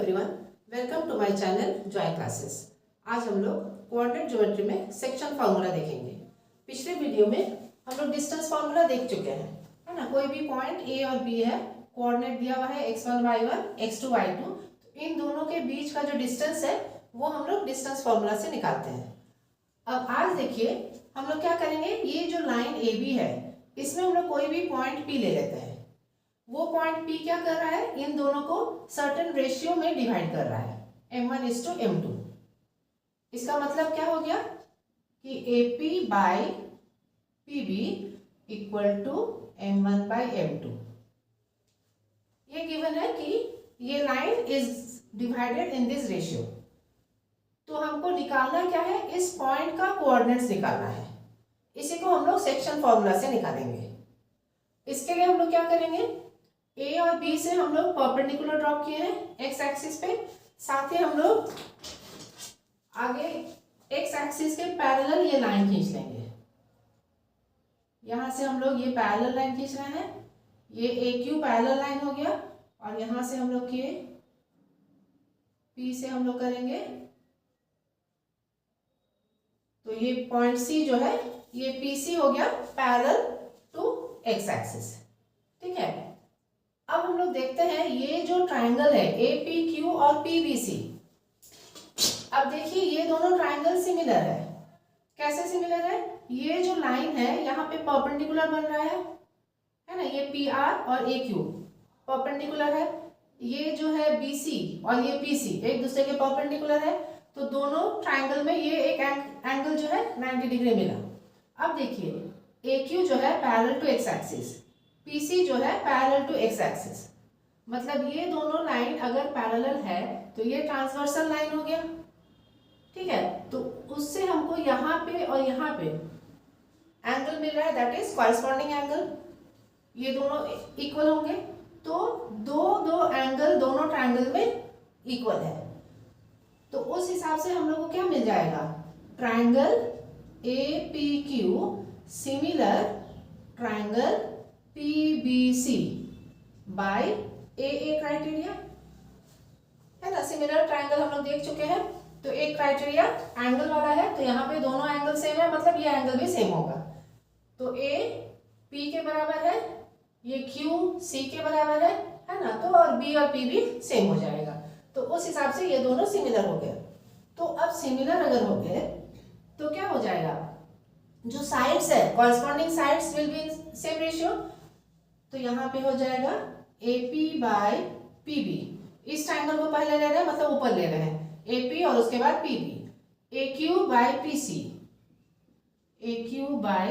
Everyone, welcome to my channel Joy classes. आज हम लोग कोऑर्डिनेट ज्योमेट्री में सेक्शन फार्मूला देखेंगे। पिछले वीडियो में हम लोग डिस्टेंस फार्मूला देख चुके हैं, है ना। कोई भी पॉइंट ए और बी है, कोऑर्डिनेट दिया हुआ है x1 y1 x2 y2, तो इन दोनों के बीच का जो डिस्टेंस है वो हम लोग डिस्टेंस फार्मूला से निकालते हैं। अब आज देखिए हम लोग क्या करेंगे, ये जो लाइन ए बी है इसमें हम लोग कोई भी पॉइंट पी ले लेते हैं। वो पॉइंट P क्या कर रहा है, इन दोनों को सर्टेन रेशियो में डिवाइड कर रहा है, m1:m2। इसका मतलब क्या हो गया कि AP by PB equal to m1/m2। ये गिवन है कि ये line is divided in this ratio. तो हमको निकालना क्या है, इस पॉइंट का कोऑर्डिनेट्स निकालना है। इसी को हम लोग सेक्शन फॉर्मूला से निकालेंगे। इसके लिए हम लोग क्या करेंगे, ए और बी से हम लोग परपेंडिकुलर ड्रॉ किए हैं एक्स एक्सिस पे, साथ ही हम लोग आगे एक्स एक्सिस के पैरेलल ये लाइन खींच लेंगे। यहां से हम लोग ये पैरेलल लाइन खींच रहे हैं, ये ए क्यू पैरेलल लाइन हो गया, और यहां से हम लोग किए पी से हम लोग करेंगे, तो ये पॉइंट सी जो है ये पी सी हो गया पैरेलल टू एक्स एक्सिस। ठीक है, अब हम लोग देखते हैं ये जो ट्रायंगल है ए पी क्यू और पी बी सी। अब देखिए ये दोनों ट्रायंगल सिमिलर है। कैसे सिमिलर है, ये जो लाइन है यहाँ पे परपेंडिकुलर बन रहा है ना, ये पी आर और ए क्यू परपेंडिकुलर है। ये जो है बी सी और ये पी सी एक दूसरे के परपेंडिकुलर है, तो दोनों ट्रायंगल में ये एक एंगल जो है 90 डिग्री मिला। अब देखिए ए क्यू जो है parallel to x axis, PC जो है पैरेलल टू एक्स एक्सिस, मतलब ये दोनों लाइन अगर पैरेलल है तो ये ट्रांसवर्सल लाइन हो गया। ठीक है, तो उससे हमको यहाँ पे और यहाँ पे एंगल मिल रहा है, दैट इज कॉरस्पॉन्डिंग एंगल। ये दोनों इक्वल होंगे, तो दो एंगल दोनों ट्रायंगल में इक्वल है। तो उस हिसाब से हम लोग को क्या मिल जाएगा, triangle APQ similar triangle PBC by AA criteria, है ना। सिमिलर ट्रायंगल हम लोग देख चुके हैं, तो एक क्राइटेरिया एंगल वाला है, तो यहाँ पे दोनों एंगल सेम है, मतलब ये एंगल भी सेम होगा। तो A P के बराबर है, ये Q C के बराबर है ना, तो और B और P भी सेम हो जाएगा। तो उस हिसाब से ये दोनों सिमिलर हो गए। तो अब सिमिलर अगर हो गए तो क्या हो जाएगा, जो साइड्स है corresponding sides will be in same ratio. तो यहाँ पे हो जाएगा AP बाय PB। इस ट्रायंगल को पहले ले रहे हैं, मतलब ऊपर ले रहे हैं AP और उसके बाद PB। AQ by PC, AQ by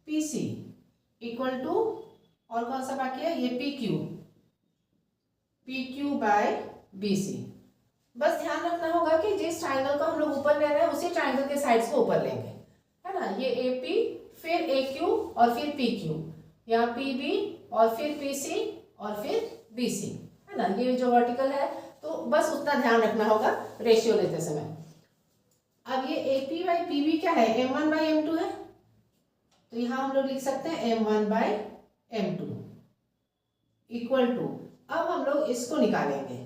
PC equal to, और कौन सा बाकी है, ये PQ बाय BC। बस ध्यान रखना होगा कि जिस ट्रायंगल को हम लोग ऊपर ले रहे हैं उसी ट्रायंगल के साइड्स को ऊपर लेंगे, है ना। ये AP फिर AQ और फिर PQ, यहाँ PB और फिर PC और फिर BC, है ना। ये जो वर्टिकल है, तो बस उतना ध्यान रखना होगा रेशियो लेते समय। अब ये AP बाई PB क्या है, m1/m2 है, तो यहाँ हम लोग लिख सकते हैं m1/m2 इक्वल टू, अब हम लोग इसको निकालेंगे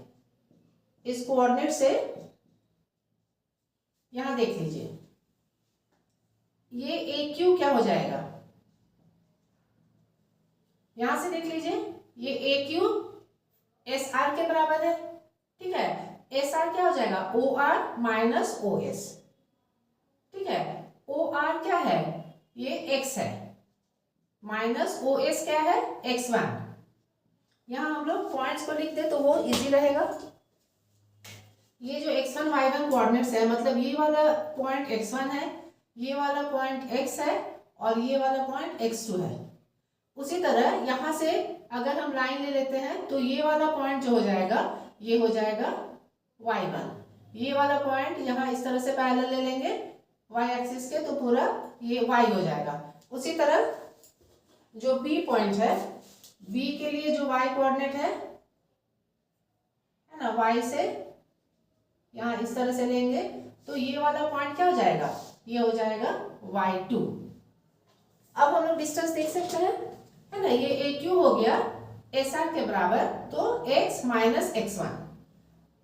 इस कोऑर्डिनेट से। यहां देख लीजिए ये AQ क्या हो जाएगा, यहां से देख लीजिए ये AQ SR के बराबर है। ठीक है, SR क्या हो जाएगा, OR माइनस OS। ठीक है, OR क्या है, ये X है, माइनस OS क्या है, X1। यहां हम लोग पॉइंट्स को लिख दे तो वो इजी रहेगा। ये जो x1 y1 कोऑर्डिनेट्स है, मतलब ये वाला पॉइंट x1 है, ये वाला पॉइंट x है और ये वाला पॉइंट x2 है। उसी तरह यहाँ से अगर हम लाइन ले लेते हैं तो ये वाला पॉइंट जो हो जाएगा ये हो जाएगा y1। ये वाला पॉइंट यहाँ इस तरह से पैरेलल ले लेंगे y एक्सिस के, तो पूरा ये y हो जाएगा। उसी तरह जो B पॉइंट है, B के लिए जो y कोऑर्डिनेट है ना, y से यहाँ इस तरह से लेंगे, तो ये वाला पॉइंट क्या हो जाएगा, ये हो जाएगा y2। अब हम लोग डिस्टेंस देख सकते हैं, है ना। ये AQ हो गया SR के बराबर, तो x माइनस x1।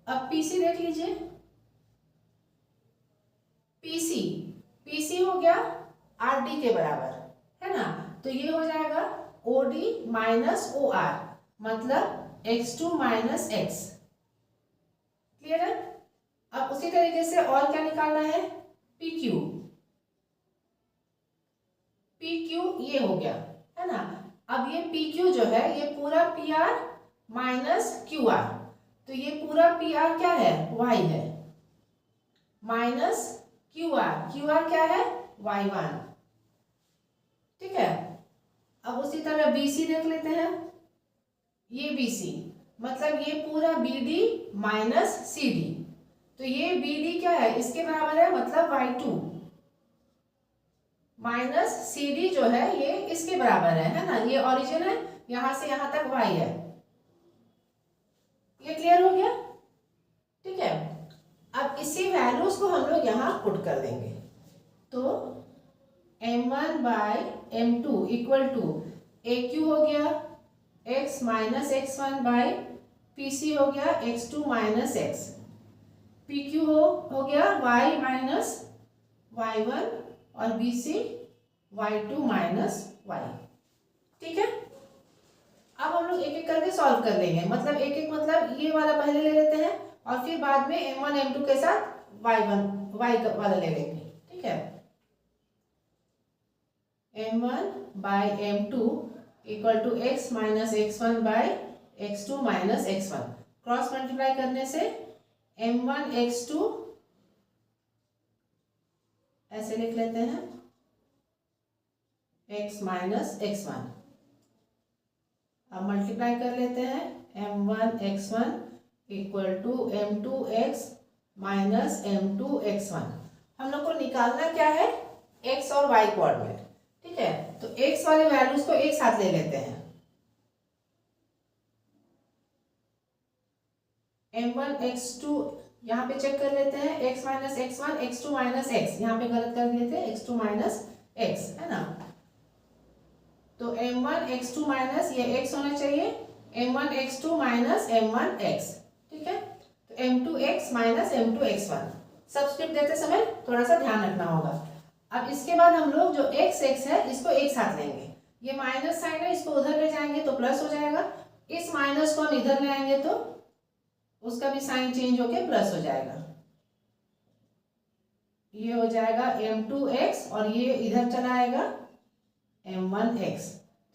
अब पीसी देख लीजिए, पीसी पीसी हो गया आरडी के बराबर, है ना। तो ये हो जाएगा ओडी माइनस ओ आर, मतलब x2 माइनस एक्स। क्लियर है। अब उसी तरीके से और क्या निकालना है, PQ। PQ ये हो गया, है ना। अब ये PQ जो है ये पूरा PR माइनस QR, तो ये पूरा PR क्या है, Y है, माइनस QR क्या है, Y1। ठीक है। अब उसी तरह BC देख लेते हैं, ये BC मतलब ये पूरा BD माइनस CD, तो ये BD क्या है, इसके बराबर है, मतलब Y2 माइनस CD जो है ये इसके बराबर है ना। ये ओरिजिन है, यहां से यहां तक Y है। ये क्लियर हो गया। ठीक है। अब इसी वैल्यूज को हम लोग यहाँ पुट कर देंगे, तो m1 by m2 equal to AQ हो गया x minus x1 by PC हो गया x2 माइनस x, PQ हो गया y माइनस y1 और BC y2 माइनस y। ठीक है। अब हम लोग एक एक करके सॉल्व कर लेंगे, मतलब एक एक मतलब ये वाला पहले ले लेते हैं और फिर बाद में m1 m2 के साथ y वाला ले लेंगे। ठीक है। m1 by m2 equal to x minus x1 by x2 minus x1, cross multiply करने से m1 x2 ऐसे लिख लेते हैं x माइनस x1। अब मल्टीप्लाई कर लेते हैं m1 x1 equal to m2 x minus m2 x1। हम लोग को निकालना क्या है, x और y कोऑर्डिनेट। ठीक है। तो x वाले वैल्यूज को एक साथ ले लेते हैं, m1 x2 यहाँ पे चेक कर लेते हैं, x minus x1 x2 minus x, यहाँ पे गलत कर दिए थे, x2 माइनस x, है ना। तो m1 x2 माइनस ये x होना चाहिए, m1 x2 minus m1 x। ठीक है। तो m2 x minus m2 x1, subscript देते समय थोड़ा सा ध्यान रखना होगा। अब इसके बाद हम लोग जो x है इसको एक साथ लेंगे, ये माइनस साइन है, इसको उधर ले जाएंगे तो प्लस हो जाएगा, इस माइनस को हम इधर ले आएंगे तो उसका भी साइन चेंज होके प्लस हो जाएगा। ये हो जाएगा m2x और ये इधर चला आएगा m1x।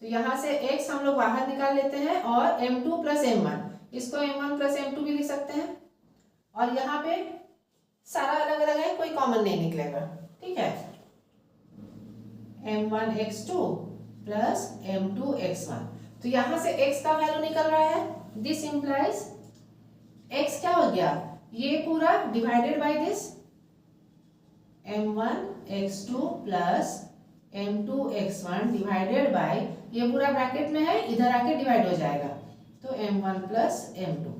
तो यहाँ से x हम लोग बाहर निकाल लेते हैं और m2 प्लस m1, इसको m1 प्लस m2 भी लिख सकते हैं, और यहाँ पे सारा अलग अलग है, कोई कॉमन नहीं निकलेगा। ठीक है। m1 x2 plus m2 x1, तो यहाँ से x का वैल्यू निकल रहा है, दिस इंप्लाइज x क्या हो गया, ये पूरा divided by this m1 x2 plus m2 x1 divided by, ये पूरा ब्रैकेट में है, इधर आके डिवाइड हो जाएगा, तो m1 प्लस m2।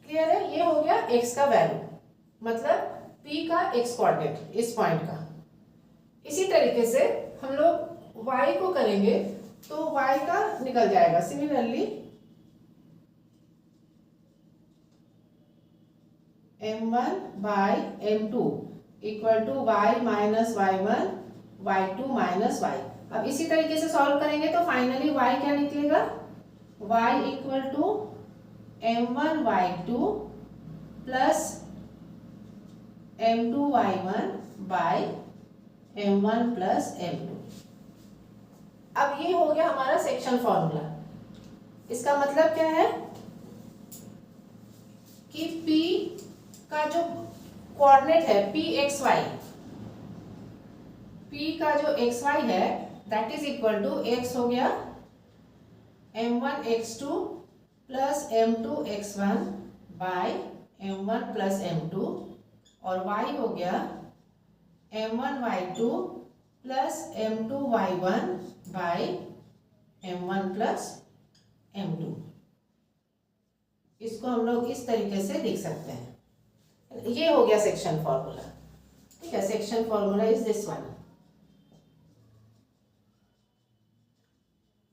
क्लियर है। ये हो गया x का वैल्यू, मतलब p का x कोऑर्डिनेट इस पॉइंट का। इसी तरीके से हम लोग y को करेंगे तो y का निकल जाएगा similarly m1 by m2 equal to y minus y1 y2 minus y। अब इसी तरीके से सॉल्व करेंगे तो फाइनली y क्या निकलेगा, y equal to m1 y2 plus m2 y1 by m1 plus m2। अब ये हो गया हमारा सेक्शन फॉर्मूला। इसका मतलब क्या है कि P का जो कोऑर्डिनेट है pxy, P का जो xy है that is equal to x हो गया m1 x2 plus m2 x1 bye m1 plus m2, और y हो गया m1 y2 plus m2 y1 bye m1 plus m2। इसको हम लोग इस तरीके से लिख सकते हैं। ये हो गया सेक्शन फॉर्मूला। ठीक है। Section formula is this one.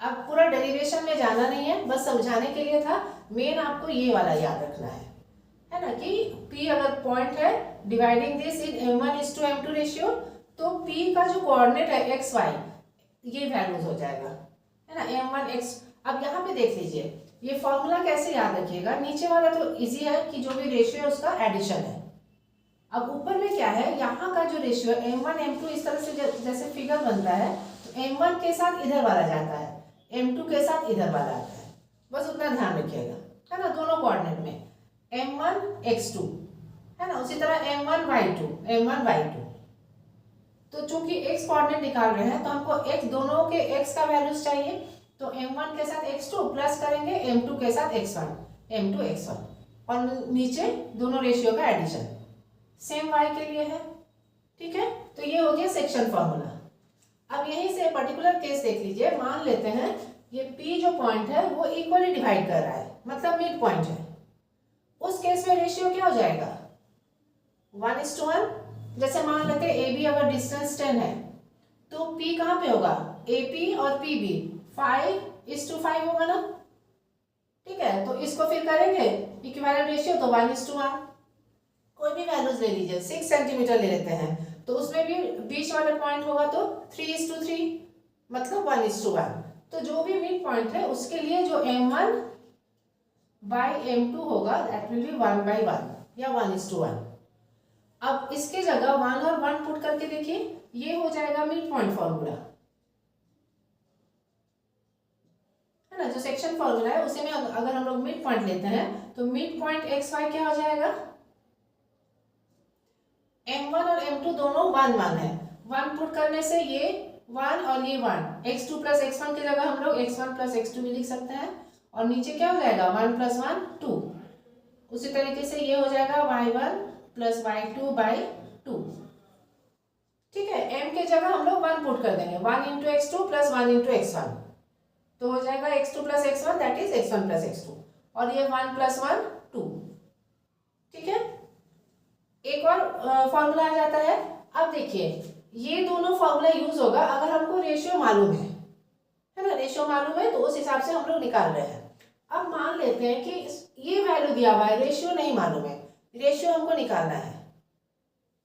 अब पूरा डेरिवेशन में जाना नहीं है, बस समझाने के लिए था, मेन आपको ये वाला याद रखना है। है ना, कि P अगर पॉइंट है dividing this in M1:M2 ratio, तो P का जो कोऑर्डिनेट है एक्स वाई ये वैल्यूज हो जाएगा, है ना, M1x। अब यहाँ पे देख लीजिए ये फॉर्मूला कैसे याद रखिएगा, नीचे वाला तो इजी है कि जो भी रेशियो है उसका एडिशन है। अब ऊपर में क्या है, यहाँ का जो रेशियो है M1 M2 इस तरह से जैसे फिगर बनता है, तो M1 के साथ इधर वाला जाता है, M2 के साथ इधर वाला आता है, बस उतना ध्यान रखिएगा, है ना, दोनों कोऑर्डिनेट में M1x2, है ना, उसी तरह M1y2। तो चूंकि x कोऑर्डिनेट निकाल रहे हैं तो हमको x दोनों के x का वैल्यूज चाहिए, तो M1 के साथ x2 प्लस करेंगे M2 के साथ M2x1 और नीचे दोनों रेशियो का एडिशन सेम y के लिए है। ठीक है, तो ये हो गया सेक्शन फॉर्मूला। अब यहीं से पर्टिकुलर केस देख लीजिए, मान लेते हैं ये P जो पॉइंट है वो इक्वली डिवाइड कर रहा है, मतलब मिड पॉइंट है, उस केस में रेशियो क्या हो जाएगा 1:1। जैसे मान लेते हैं AB अगर डिस्टेंस 10 है तो P कहाँ पे होगा, AP और PB 5:5 होगा ना। ठीक है, तो इसको फिर करेंगे इक्विवेलेंट रेशियो, तो 1:1। कोई भी वैल्यूज ले लीजिए, 6 सेंटीमीटर ले लेते हैं तो उसमें भी बीच वाला पॉइंट होगा तो 3:3, मतलब 1:1। तो जो भी मिड पॉइंट है उसके लिए जो M1/M2 होगा दैट विल बी 1/1 या 1:1। अब इसके जगह 1 और 1 पुट करके देखिए, ये हो जाएगा मिड पॉइंट फॉर्मूला, है ना, जो सेक्शन फॉर्मूला है उसी में अगर हम लोग मिड पॉइंट लेते हैं तो मिड पॉइंट एक्स वाई क्या हो जाएगा, M1 और M2 दोनों 1 है, 1 पुट करने से ये 1 और ये 1, x2 प्लस x1 की जगह हम लोग x1 प्लस x2 भी लिख सकते हैं, और नीचे क्या हो जाएगा 1 + 1 2। उसी तरीके से ये हो जाएगा y1 + y2/2। ठीक है, m के जगह हम लोग 1 पुट कर देंगे, 1 × x2 + 1 × x1, तो हो जाएगा x2 + x1 that is x1 + x2, और ये 1 + 1 2। ठीक है, एक और फॉर्मूला आ जाता है। अब देखिए ये दोनों फॉर्मूला यूज होगा अगर हमको रेशियो मालूम है ना, रेशियो मालूम है तो उस हिसाब से हम लोग निकाल रहे हैं। अब मान लेते हैं कि ये वैल्यू दिया हुआ है, रेशियो नहीं मालूम है, रेशियो हमको निकालना है।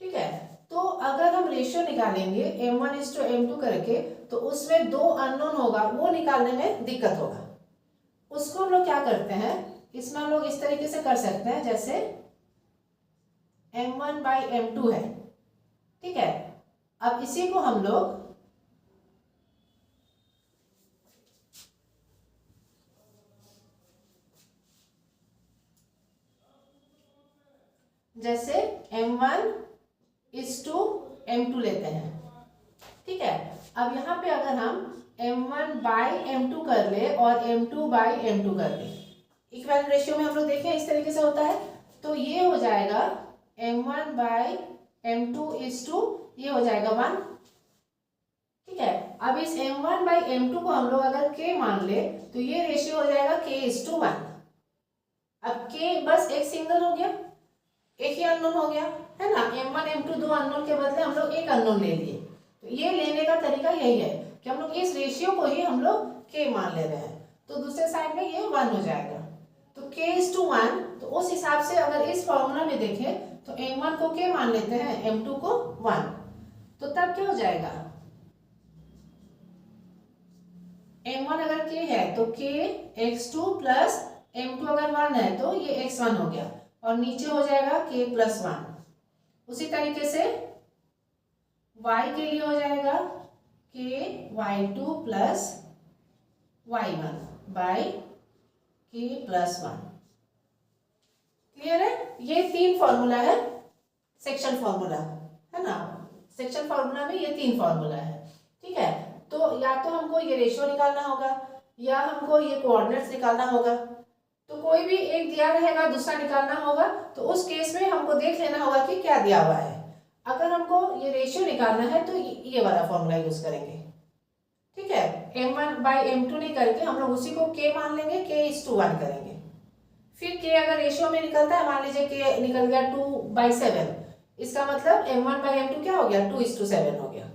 ठीक है, तो अगर हम रेशियो निकालेंगे M1:M2 करके तो उसमें 2 अननोन होगा, वो निकालने में दिक्कत होगा। उसको हम लोग क्या करते हैं, इसमें हम लोग इस तरीके से कर सकते हैं, जैसे M1/M2 है। ठीक है, अब इसी को हम लोग जैसे M1:M2 लेते हैं। ठीक है, अब यहाँ पे अगर हम M1/M2 कर ले और M2/M2 कर ले, इक्विवेलेंट रेशियो में हम लोग देखें इस तरीके से होता है, तो ये हो जाएगा M1/M2 ये हो जाएगा 1। ठीक है, अब इस M1/M2 को हम लोग अगर K मान ले तो ये रेशियो हो जाएगा K:1। अब K बस एक सिंगल हो गया, एक ही अननोन हो गया, है ना, M1 M2 दो अननोन के बदले हम लोग एक अननोन ले लिए। तो ये लेने का तरीका यही है कि हम लोग इस रेशियो को ही हम लोग K मान ले रहे हैं, तो दूसरे साइड में ये 1 हो जाएगा, तो K:1। तो उस हिसाब से अगर इस फॉर्मूला में देखें तो M1 को K मान लेते हैं, M2 को 1, तो तब क्या हो जाएगा, M1 अगर K है तो K x2 प्लस M2 अगर 1 है तो ये x1 हो गया, और नीचे हो जाएगा K+1। उसी तरीके से y के लिए हो जाएगा Ky2 प्लस y1/K+1। क्लियर है, ये 3 फॉर्मूला है सेक्शन फॉर्मूला, है ना, सेक्शन फॉर्मूला में ये 3 फॉर्मूला है। ठीक है, तो या तो हमको ये रेशियो निकालना होगा या हमको ये कोऑर्डिनेट्स निकालना होगा, तो कोई भी एक दिया रहेगा दूसरा निकालना होगा, तो उस केस में हमको देख लेना होगा कि क्या दिया हुआ है। अगर हमको ये रेशियो निकालना है तो ये वाला फॉर्मूला यूज करेंगे। ठीक है, M1/M2 नहीं करके हम लोग उसी को K मान लेंगे, K:1 करेंगे। फिर K अगर रेशियो में निकलता है, मान लीजिए K निकल गया 2/7, इसका मतलब M1/M2 क्या हो गया 2:7 हो गया।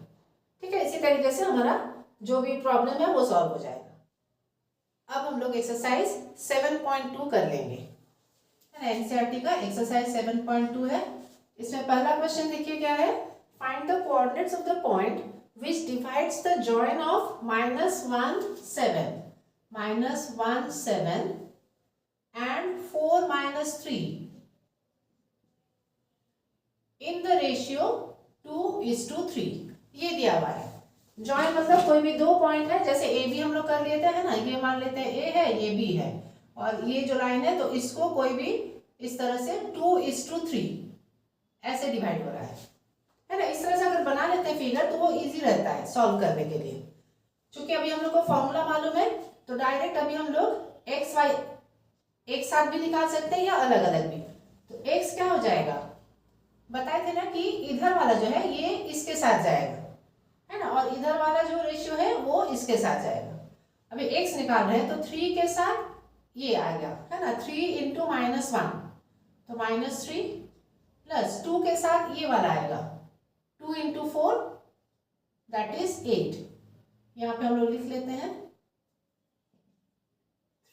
ठीक है, इसी तरीके से हमारा जो भी प्रॉब्लम है वो सॉल्व हो जाएगा। अब हम लोग एक्सरसाइज 7.2 कर लेंगे। एनसीईआरटी का एक्सरसाइज 7.2 है। इसमें पहला क्वेश्चन देखिए क्या है, find the coordinates of the point which divides the join of -1 7 -1 7 and 4 -3 in the ratio 2:3। ये दिया हुआ है। जॉइन मतलब कोई भी दो पॉइंट है, जैसे ए बी हम लोग कर लेते हैं ना, ये मान लेते हैं ए है, ये बी है, और ये जो लाइन है तो इसको कोई भी इस तरह से 2:3 ऐसे डिवाइड हो रहा है ना। इस तरह से अगर बना लेते हैं फिगर तो वो इजी रहता है सॉल्व करने के लिए। क्योंकि अभी हम लोग को फॉर्मूला मालूम है तो डायरेक्ट अभी हम लोग एक्स वाई एक साथ भी निकाल सकते हैं या अलग अलग भी। तो एक्स क्या हो जाएगा, बताए थे ना कि इधर वाला जो है ये इसके साथ जाएगा, है ना, और इधर वाला जो रेशियो है वो इसके साथ जाएगा। अभी एक्स निकाल रहे हैं तो 3 के साथ ये आ गया, है ना, 3 इंटू -1 तो -3 प्लस 2 के साथ ये वाला आएगा 2 इंटू 4 दैट इज 8। यहाँ पे हम लोग लिख लेते हैं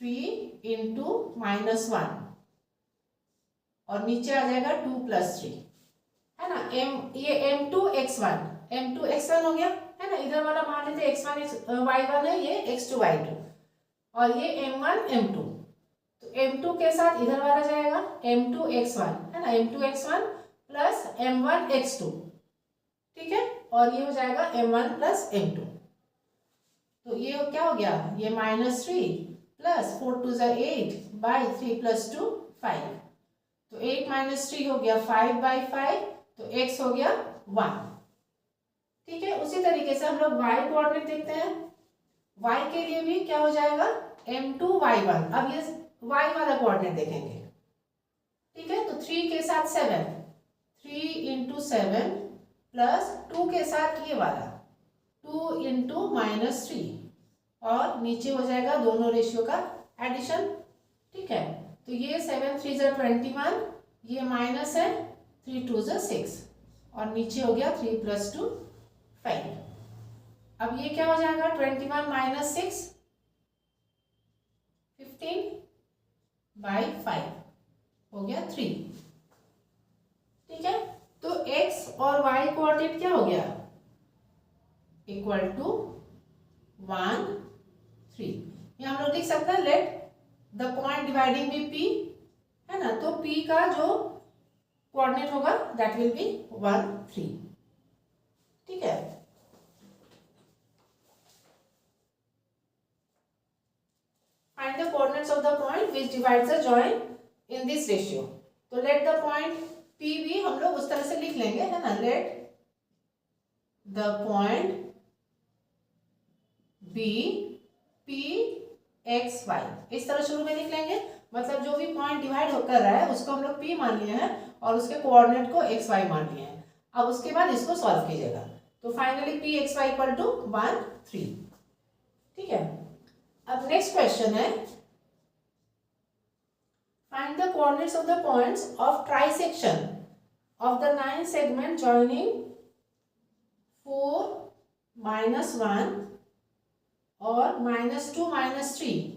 3 इंटू -1 और नीचे आ जाएगा 2 + 3, है ना। ये m2x1 हो गया, है ना। इधर वाला मान लेते x1 y1 है, ये x2 y2 और ये m1 m2। तो m2 के साथ इधर वाला जाएगा m2x1, है ना, m2x1 प्लस m1 x2, ठीक है, और ये हो जाएगा m1 प्लस m2। तो ये क्या हो गया, ये -3 प्लस 4 2 8 बाई 3 + 2 5। तो 8 - 3 हो गया 5/5, तो x हो गया 1, ठीक है। उसी तरीके से हम लोग y कोऑर्डिनेट देखते हैं। y के लिए भी क्या हो जाएगा m2 y1। अब ये y वाला कोऑर्डिनेट देखेंगे, ठीक है। तो 3 के साथ 7, 3 इंटू 7 प्लस 2 के साथ ये वाला 2 इंटू -3 और नीचे हो जाएगा दोनों रेशियो का एडिशन, ठीक है। तो ये 7 3 = 21, ये माइनस है 3 2 = 6 और नीचे हो गया 3 + 2 5। अब ये क्या हो जाएगा 21 - 6 15/5 हो गया 3, ठीक है। तो x और y कोऑर्डिनेट क्या हो गया इक्वल टू 1 3। ये हम लोग लिख सकते हैं let the point dividing by p, है ना। तो p का जो कोऑर्डिनेट होगा दैट विल बी 1 3, ठीक है। Find the coordinates of the point which divides the joint in this ratio। तो let the point P भी हम लोग उस तरह से लिख लेंगे, है ना। let the point B P x y इस तरह शुरू में लिख लेंगे। मतलब जो भी पॉइंट डिवाइड कर रहा है उसको हम लोग P मान लिए हैं और उसके कोऑर्डिनेट को x y मान लिए हैं। अब उसके बाद इसको सॉल्व कीजिएगा। तो फाइनली P x y = 1 3, ठीक है। अब नेक्स्ट क्वेश्चन है find the coordinates of the points of trisection of the 9 segment joining 4 -1 और -2 -3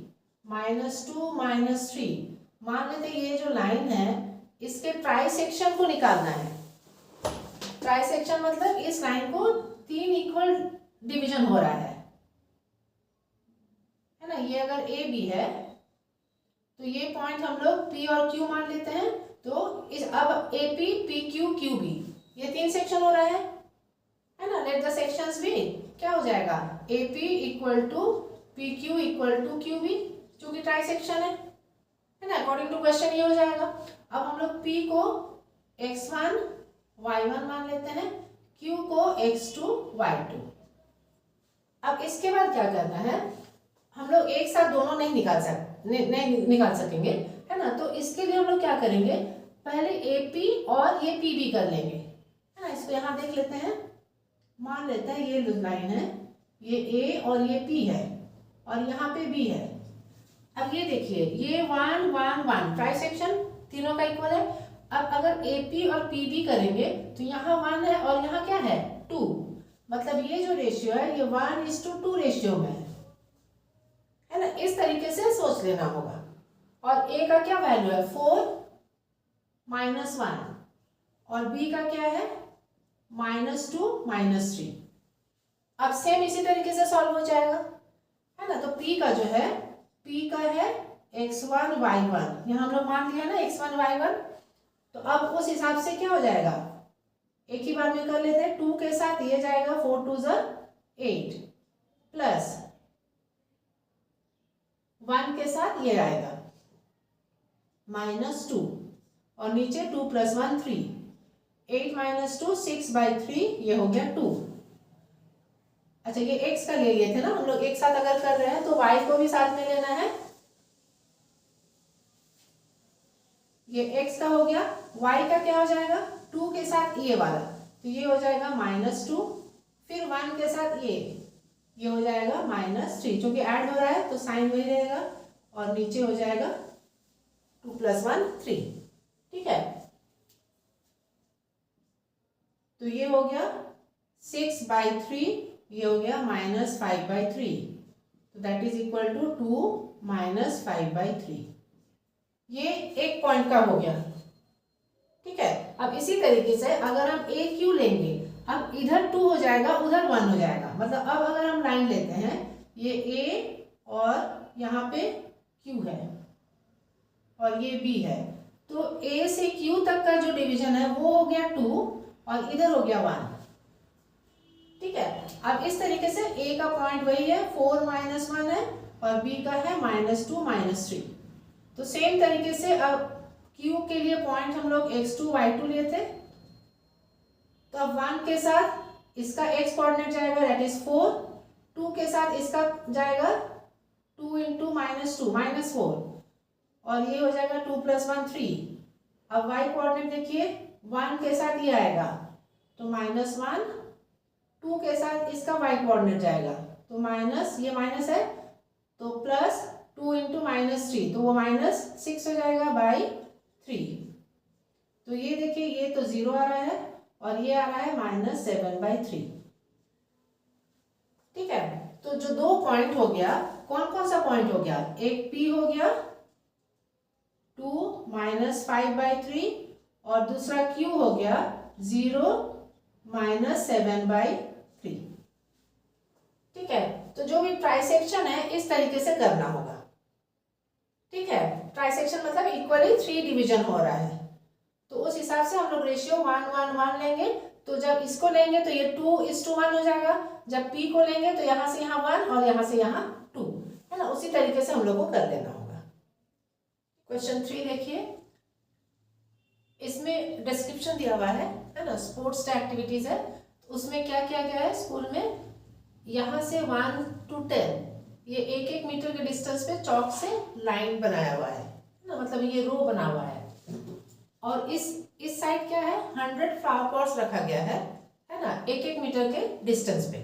मान लेते ये जो लाइन है इसके ट्राइसेक्शन को निकालना है। ट्राइसेक्शन मतलब इस लाइन को 3 इक्वल डिवीजन हो रहा है ना। ये अगर ए बी है तो ये पॉइंट हम लोग P और Q मान लेते हैं। तो इस अब AP PQ QB ये 3 सेक्शन हो रहा है ना। लेट द सेक्शंस बी क्या हो जाएगा AP = PQ = QB, क्योंकि ट्राइसेक्शन है ना। अकॉर्डिंग टू क्वेश्चन ये हो जाएगा। अब हम लोग P को x1 y1 मान लेते हैं, Q को x2 y2। अब इसके बाद क्या करना है, हम लोग एक साथ दोनों नहीं निकाल सकेंगे, है ना। तो इसके लिए हम लोग क्या करेंगे, पहले AP और ये PB कर लेंगे, है ना। इसको यहाँ देख लेते हैं। मान लेते हैं ये लाइन है, ये A और ये P है और यहाँ पे B है। अब ये देखिए ये 1 1 1 ट्राइसेक्शन तीनों का इक्वल है। अब अगर AP और PB करेंगे तो यहाँ 1 है और यहाँ क्या है 2, मतलब ये जो रेशियो है ये 1:2 रेशियो में है ना। इस तरीके से सोच लेना होगा। और A का क्या वैल्यू है 4 -1 और b का क्या है -2 -3। अब सेम इसी तरीके से सॉल्व हो जाएगा, है ना। तो p का जो है p का है x1 y1, यहाँ हम लोग मान लिया ना x1 y1। तो अब उस हिसाब से क्या हो जाएगा, एक ही बार में कर लेते हैं। 2 के साथ ये जाएगा 4 2 8 प्लस 1 के साथ ये आएगा -2 और नीचे 2 + 1 3, 8 - 2 6/3, ये हो गया 2। अच्छा ये x का ले लिए थे ना हम लोग, एक साथ अगर कर रहे हैं तो y को भी साथ में लेना है। ये x का हो गया, y का क्या हो जाएगा 2 के साथ ये वाला, तो ये हो जाएगा -2, फिर 1 के साथ ये हो जाएगा -3, क्योंकि ऐड हो रहा है तो साइन वही रहेगा और नीचे हो जाएगा 2 + 1 3। ठीक है, तो ये हो गया 6/3, ये हो गया -5/3, तो दैट इज इक्वल टू 2 - 5/3। ये एक पॉइंट का हो गया। ठीक है, अब इसी तरीके से अगर हम ए क्यू लेंगे, अब इधर 2 हो जाएगा उधर 1 हो जाएगा, मतलब अब अगर हम लाइन लेते हैं ये ए और यहाँ पे क्यू है और ये बी है, तो ए से क्यू तक का जो डिवीजन है वो हो गया 2 और इधर हो गया 1। ठीक है, अब इस तरीके से ए का पॉइंट वही है 4 - 1 है और बी का है -2 -3। तो सेम तरीके से अब क्यू के लिए पॉइंट हम लोग x2 y2 लिए थे, तो अब 1 के साथ इसका x कोऑर्डिनेट जाएगा दैट इज 4, 2 के साथ इसका जाएगा 2 × -2 -4 और ये हो जाएगा 2 + 1 3। अब y कोऑर्डिनेट देखिए 1 के साथ ये आएगा तो -1, 2 के साथ इसका y कोऑर्डिनेट जाएगा तो माइनस, ये माइनस है तो प्लस 2 × -3 तो वो -6 हो जाएगा बाई 3। तो ये देखिए ये तो 0 आ रहा है और ये आ रहा है -7/3। ठीक है, तो जो दो पॉइंट हो गया, कौन कौन सा पॉइंट हो गया, एक P हो गया 2 - 5/3 और दूसरा Q हो गया 0 - 7/3। ठीक है, तो जो भी ट्राइसेक्शन है इस तरीके से करना होगा। ठीक है, ट्राइसेक्शन मतलब इक्वली 3 डिवीजन हो रहा है, तो उस हिसाब से हम लोग रेशियो 1 1 1 लेंगे। तो जब इसको लेंगे तो ये 2:1 हो जाएगा, जब P को लेंगे तो यहाँ से यहाँ 1 और यहाँ से यहाँ 2, है ना। उसी तरीके से हम लोग को कर लेना होगा। क्वेश्चन 3 देखिए, इसमें डिस्क्रिप्शन दिया हुआ है ना, स्पोर्ट्स एक्टिविटीज है, उसमें क्या किया गया है स्कूल में, यहाँ से 1 to 10 ये 1-1 मीटर के डिस्टेंस पे चौक से लाइन बनाया हुआ है ना, मतलब ये रो बना हुआ है और इस साइड क्या है 100 फ्लावर पॉट्स रखा गया है ना, 1-1 मीटर के डिस्टेंस पे,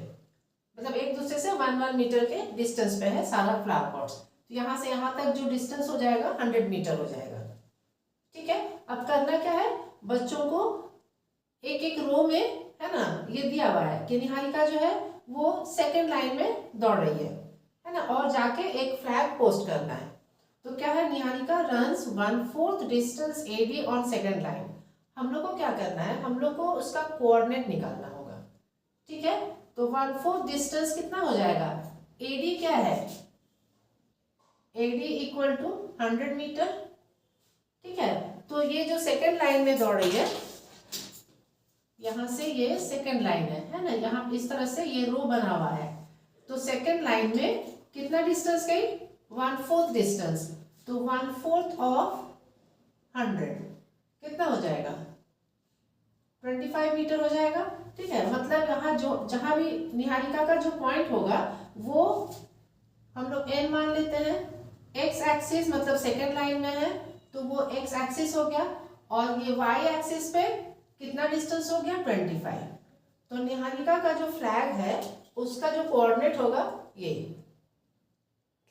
मतलब एक दूसरे से 1-1 मीटर के डिस्टेंस पे है सारा फ्लावर पॉट्स। तो यहाँ से यहाँ तक जो डिस्टेंस हो जाएगा 100 मीटर हो जाएगा। ठीक है, अब करना क्या है, बच्चों को एक रो में, है ना, ये दिया हुआ है कि निहारिका जो है वो सेकेंड लाइन में दौड़ रही है ना, और जाके एक फ्लैग पोस्ट करना है। तो क्या है, Niharika runs 1/4 distance AD on second line. हम लोग को क्या करना है, हम लोग को उसका कोऑर्डिनेट निकालना होगा। ठीक है, तो 1/4 डिस्टेंस कितना हो जाएगा, AD क्या है, AD = 100 मीटर। ठीक है, तो ये जो सेकेंड लाइन में दौड़ रही है, यहाँ से ये सेकेंड लाइन है ना, यहाँ इस तरह से ये रो बना हुआ है, तो सेकेंड लाइन में कितना डिस्टेंस गई, 1/4 डिस्टेंस, तो 1/4 ऑफ 100 कितना हो जाएगा, 25 मीटर हो जाएगा। ठीक है, मतलब यहाँ जो जहाँ भी निहारिका का जो पॉइंट होगा वो हम लोग n मान लेते हैं, x एक्सिस मतलब सेकेंड लाइन में है तो वो x एक्सिस हो गया, और ये y एक्सिस पे कितना डिस्टेंस हो गया 25। तो निहारिका का जो फ्लैग है उसका जो कोऑर्डिनेट होगा ये,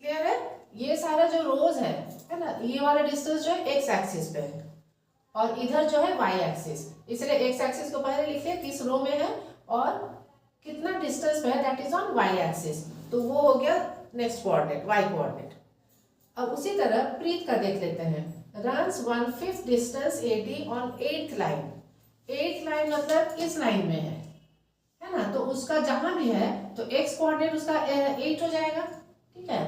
क्लियर है। ये सारा जो रोज है ना, ये वाला डिस्टेंस जो है x एक्सिस पे है और इधर जो है y एक्सिस, इसलिए x एक्सिस को पहले लिख लिया किस रो में है और कितना डिस्टेंस पे है, that is on y axis, तो वो हो गया नेक्स्ट कोऑर्डिनेट y कोऑर्डिनेट। अब उसी तरह प्रीत का देख लेते हैं, runs 1/5 distance AD on 8th line। 8th line मतलब इस लाइन में है ना, तो उसका जहां भी है तो x कोऑर्डिनेट उसका 8 हो जाएगा, ठीक है,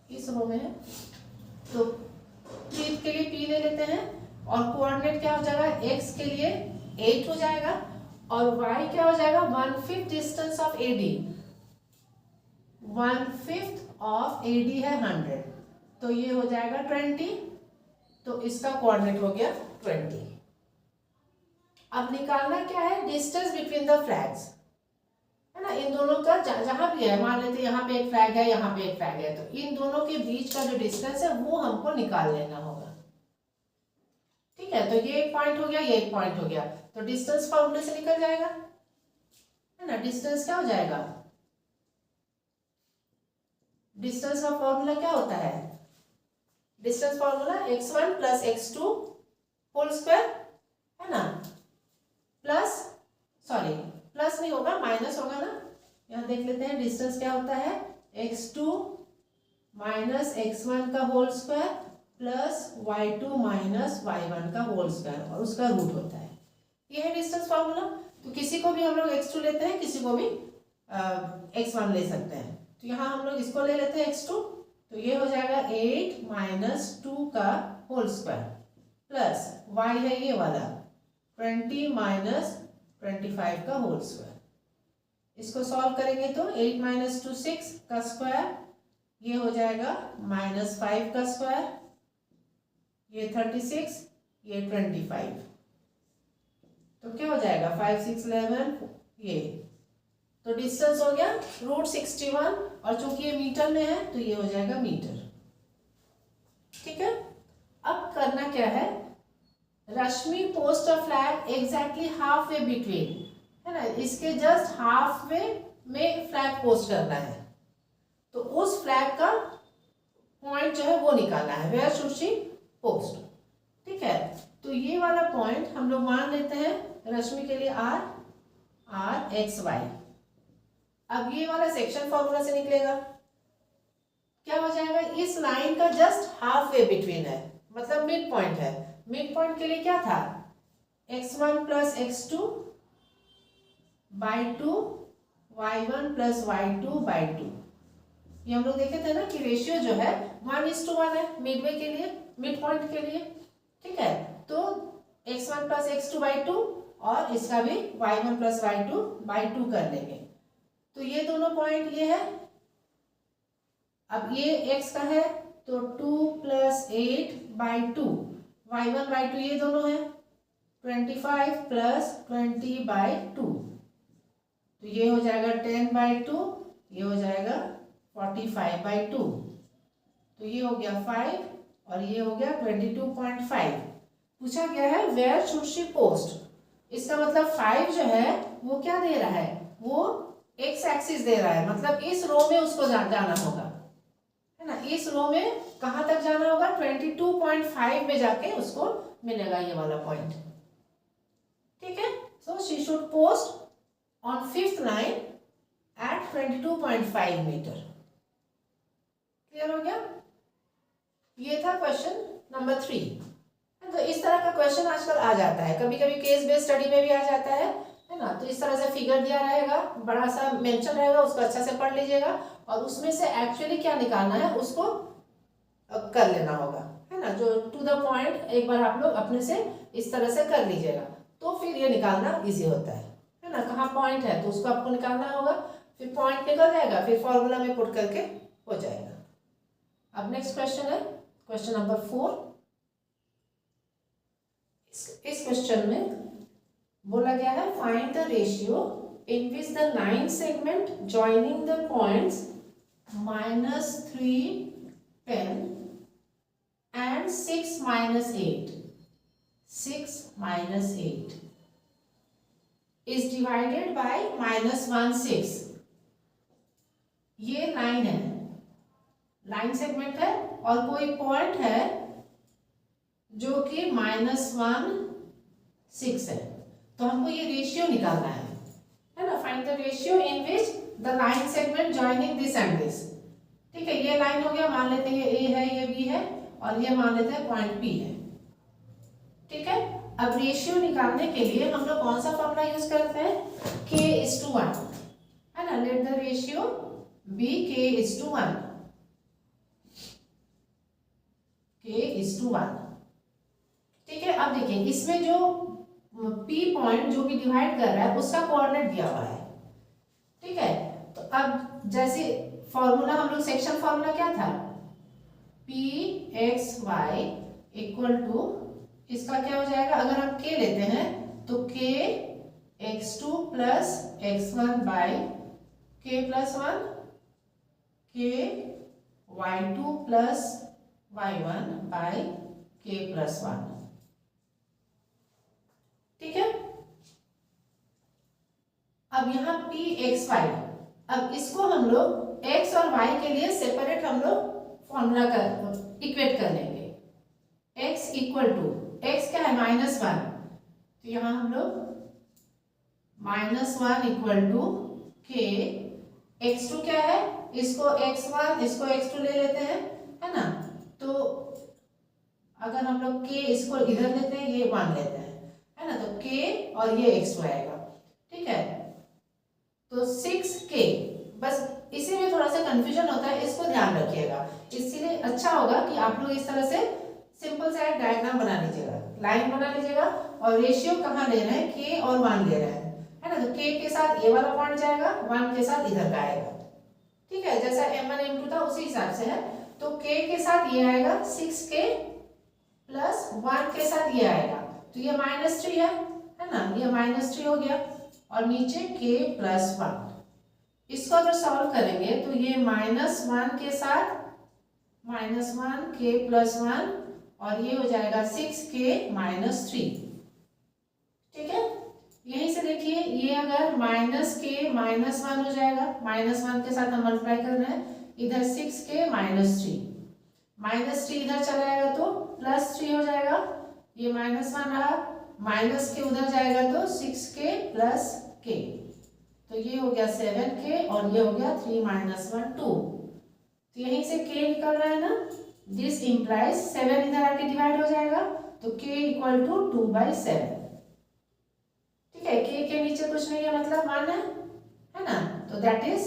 इस रो में है तो p के लिए p ले लेते हैं और कोऑर्डिनेट क्या हो जाएगा, x के लिए 8 हो जाएगा और y क्या हो जाएगा, 1/5 distance of AD, 1/5 of AD है 100, तो ये हो जाएगा 20, तो इसका कोऑर्डिनेट हो गया 20। अब निकालना क्या है, डिस्टेंस बिटवीन द फ्लैग्स, है ना, इन दोनों का जहां भी है, मान लेते हैं यहाँ पे एक फ्लैग है, यहाँ पे एक फ्लैग है, तो इन दोनों के बीच का जो डिस्टेंस है वो हमको निकाल लेना होगा, ठीक है। तो ये एक पॉइंट हो गया, ये एक पॉइंट हो गया, तो डिस्टेंस फॉर्मूले से निकल जाएगा, है ना। डिस्टेंस क्या हो जाएगा, डिस्टेंस का फॉर्मूला क्या होता है, distance formula x1 plus x2 whole square, है ना, प्लस, सॉरी प्लस नहीं होगा, माइनस होगा ना, यहाँ देख लेते हैं डिस्टेंस क्या होता है, x2 माइनस x1 का whole square plus y2 minus y1 का होल स्क्वायर और उसका रूट होता है, ये है डिस्टेंस फॉर्मूला। तो किसी को भी हम लोग x2 लेते हैं, किसी को भी x1 ले सकते हैं, तो यहाँ हम लोग इसको ले लेते हैं x2, तो ये हो जाएगा 8 माइनस 2 का होल स्क्वायर प्लस y है ये वाला 20 माइनस 25 का होल स्क्वायर, इसको सॉल्व करेंगे तो 8 माइनस 2 6 का स्क्वायर, ये हो जाएगा -5 का स्क्वायर, ये 36, ये 25, तो क्या हो जाएगा 5 6 11, ये तो डिस्टेंस हो गया √61 और चूंकि ये मीटर में है तो ये हो जाएगा मीटर, ठीक है। अब करना क्या है, Rashmi post a flag exactly halfway between, है ना, इसके जस्ट हाफ वे में फ्लैग पोस्ट करना है, तो उस फ्लैग का पॉइंट जो है वो निकालना है, वेयर शुड शी पोस्ट, ठीक है। तो ये वाला पॉइंट हम लोग मान लेते हैं रश्मि के लिए r x y। अब ये वाला सेक्शन फॉर्मूला से निकलेगा, क्या हो जाएगा, इस लाइन का जस्ट हाफ वे बिटवीन है, मतलब मिड पॉइंट है, मिड पॉइंट के लिए क्या था, x1 plus x2 by 2 y1 plus y2 by 2, ये हम लोग देखे थे ना कि रेशियो जो है 1:1 है मिडवे के लिए, मिड पॉइंट के लिए, ठीक है। तो x1 प्लस x2 बाई 2 और इसका भी y1 प्लस y2 बाई 2 कर लेंगे, तो ये दोनों पॉइंट ये है। अब ये x का है तो 2 प्लस 8 बाई 2, y1 बाई 2 ये दोनों है 25 प्लस 20 बाई 2, तो ये हो जाएगा 10 बाई 2, ये हो जाएगा 45 बाई 2, तो ये हो गया 5 और ये हो गया 22.5। पूछा गया है वेयर शुड शी पोस्ट, इसका मतलब 5 जो है वो क्या दे रहा है, वो एक्स एक्सिस दे रहा है, मतलब इस रो में उसको जाना होगा, है ना, इस रो में कहां तक जाना होगा, 22.5 में जाके उसको मिलेगा ये वाला पॉइंट, ठीक है। So she should post on 5th line at 22.5 metre, clear हो गया। ये था क्वेश्चन नंबर 3। तो इस तरह का क्वेश्चन आजकल आ जाता है, कभी कभी केस बेस्ड स्टडी में भी आ जाता है ना, तो इस तरह से फिगर दिया रहेगा, बड़ा सा मेंशन रहेगा, उसको अच्छा से पढ़ लीजिएगा और उसमें से एक्चुअली क्या निकालना है उसको कर लेना होगा, है ना, जो टू द पॉइंट एक बार आप लोग अपने से इस तरह से कर लीजिएगा तो फिर ये निकालना इजी होता है ना, कहाँ पॉइंट है तो उसको आपको निकालना होगा, फिर पॉइंट निकल जाएगा, फिर फॉर्मूला में पुट करके हो जाएगा। अब नेक्स्ट क्वेश्चन है क्वेश्चन नंबर 4। इस क्वेश्चन में बोला गया है find the ratio in which the line segment joining the points -3 10 and 6 minus 8 is divided by -1 6। ये लाइन है, लाइन सेगमेंट है और कोई पॉइंट है जो कि -1 6 है, तो हमको ये रेशियो निकालना है ना, find the ratio in which the line segment joining this and this, ठीक है। ये लाइन हो गया, मान लेते हैं ये ए है ये बी है और ये मान लेते हैं पॉइंट P है। ठीक है, अब रेशियो निकालने के लिए हम लोग कौन सा फॉर्मूला यूज करते हैं, K:1, है ना। Let the ratio be K:1, K:1। ठीक है, अब देखिए इसमें जो P पॉइंट जो भी डिवाइड कर रहा है उसका कोऑर्डिनेट दिया हुआ है। ठीक है, तो अब जैसे फॉर्मूला हम लोग सेक्शन फॉर्मूला क्या था, Pxy इक्वल टू, इसका क्या हो जाएगा, अगर हम K लेते हैं तो Kx2 plus x1 by K+1, Ky2 plus y1 by K+1। ठीक है, अब यहाँ Pxy, अब इसको हम लोग x और y के लिए सेपरेट हम लोग फॉर्मूला कर इक्वेट कर लेंगे। x इक्वल टू, x क्या है -1, तो यहाँ हम लोग -1 इक्वल टू K, x2 क्या है, इसको x1 इसको x2 ले लेते हैं, है ना। तो अगर हम लोग K इसको इधर लेते हैं, ये 1 लेते हैं, है ना, तो K और ये x2 आएगा। ठीक है, तो 6K, बस इसी में थोड़ा सा कंफ्यूजन होता है, इसको ध्यान रखिएगा। इसीलिए अच्छा होगा कि आप लोग इस तरह से सिंपल सा एक डायग्राम बना लीजिएगा, लाइन बना लीजिएगा, और रेशियो कहाँ ले रहे हैं, K और 1 ले रहे हैं, है ना। तो K के साथ ये वाला पॉइंट जाएगा, 1 के साथ इधर का आएगा। ठीक है, जैसा m1 m2 था उसी हिसाब से है। तो K के साथ ये आएगा 6K प्लस 1 के साथ ये आएगा, तो ये -3 है ना, ये -3 हो गया, और नीचे K+1। इसको अगर सॉल्व करेंगे तो ये -1 के साथ -1 K+1, और ये हो जाएगा 6K-3। ठीक है, यहीं से देखिए ये अगर -K-1 हो जाएगा, -1 के साथ हम मल्टीप्लाई कर रहे हैं, इधर 6K-3, -3 इधर चला जाएगा तो +3 हो जाएगा, ये -1 रहा, माइनस के उधर जाएगा तो 6K प्लस K, तो ये हो गया 7K, और ये हो गया 3 - 1 2। तो यहीं से K निकल रहा है ना, दिस इम्प्लाइज 7 इधर आके डिवाइड हो जाएगा, तो K इक्वल टू 2/7। ठीक है, K के नीचे कुछ नहीं है, मतलब 1 है ना, तो that is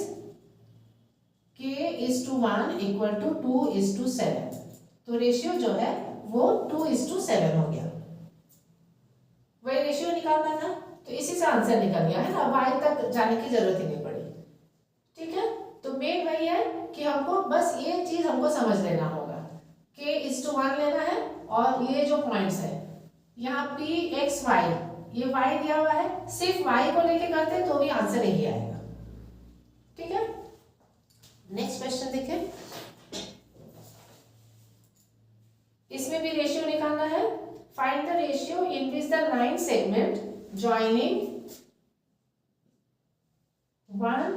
K:1 equal to 2:7। तो रेशियो जो है वो 2:7 हो गया। वही रेशियो निकालना था, तो इसी से आंसर निकल गया, है ना, y तक जाने की जरूरत ही नहीं पड़ी। ठीक है, तो मेन वही है कि हमको बस ये चीज हमको समझ लेना होगा, K:1 लेना है, और ये जो पॉइंट्स है यहाँ Pxy, ये y दिया हुआ है, सिर्फ y को लेके करते तो भी आंसर यही आएगा। ठीक है, नेक्स्ट क्वेश्चन देखें, इसमें भी रेशियो निकालना है। Find the ratio in which the line segment joining 1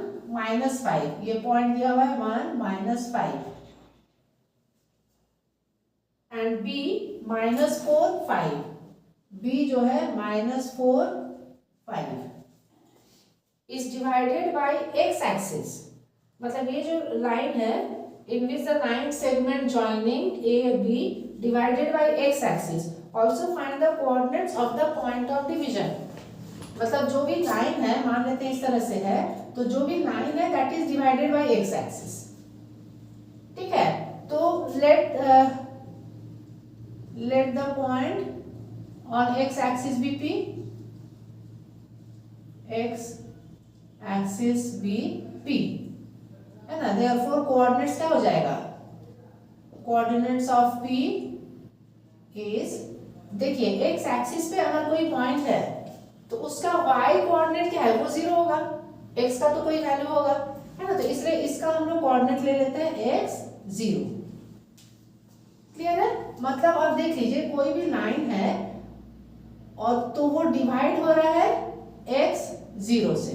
- 5, ये पॉइंट दिया हुआ है 1 - 5, एंड B -4 5, B जो है -4 5 is divided by x axis, मतलब ये जो लाइन है in which the line segment joining A B divided by x axis, also find the coordinates of the point of division। मतलब जो भी लाइन है, मान लेते हैं इस तरह से है, तो जो भी लाइन है that is divided by x axis। ठीक है, तो let the point on x axis be P, x axis be P, है ना। therefore coordinates क्या हो जाएगा, कोऑर्डिनेट्स ऑफ P इज, देखिए x एक्सिस पे अगर कोई पॉइंट है तो उसका y कोऑर्डिनेट क्या है, वो 0 होगा, x का तो कोई वैल्यू होगा, है ना, तो इसलिए इसका हम लोग कोऑर्डिनेट ले लेते हैं x 0। क्लियर है, मतलब अब देख लीजिए कोई भी लाइन है और तो वो डिवाइड हो रहा है x 0 से।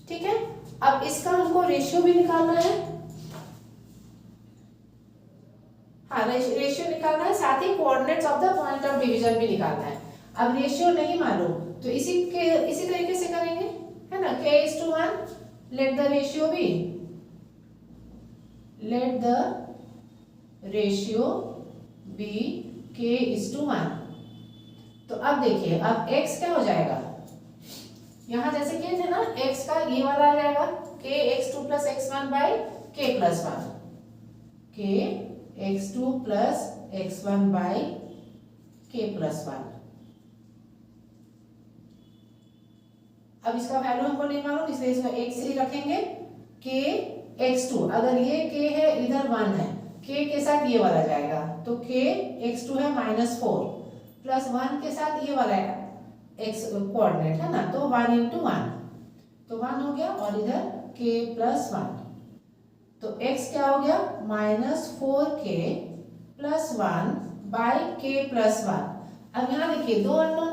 ठीक है, अब इसका हमको रेशियो भी निकालना है, हाँ रेशियो निकालना है, साथ ही coordinates of the point of division भी निकालना है। अब रेशियो नहीं मालूम तो इसी तरीके से करेंगे, है ना, K:1, let the ratio be, let the ratio be K is to 1। तो अब देखिए, अब x क्या हो जाएगा, यहां जैसे किए थे ना, x का ये वाला आ जाएगा k x2 plus x1 by k plus 1, k x2 plus x1 by k plus 1। अब इसका वैल्यू हमको नहीं मालूम, इसलिए इसको x ही रखेंगे। k x2, अगर ये k है इधर 1 है, k के साथ ये वाला जाएगा, तो k x2 है -4 प्लस 1 के साथ ये वाला है x कोऑर्डिनेट है ना, तो 1 × 1, तो 1 हो गया, और इधर k प्लस 1, तो x क्या हो गया -4k plus 1 by k plus 1। अब यहाँ देखिए दो अननोन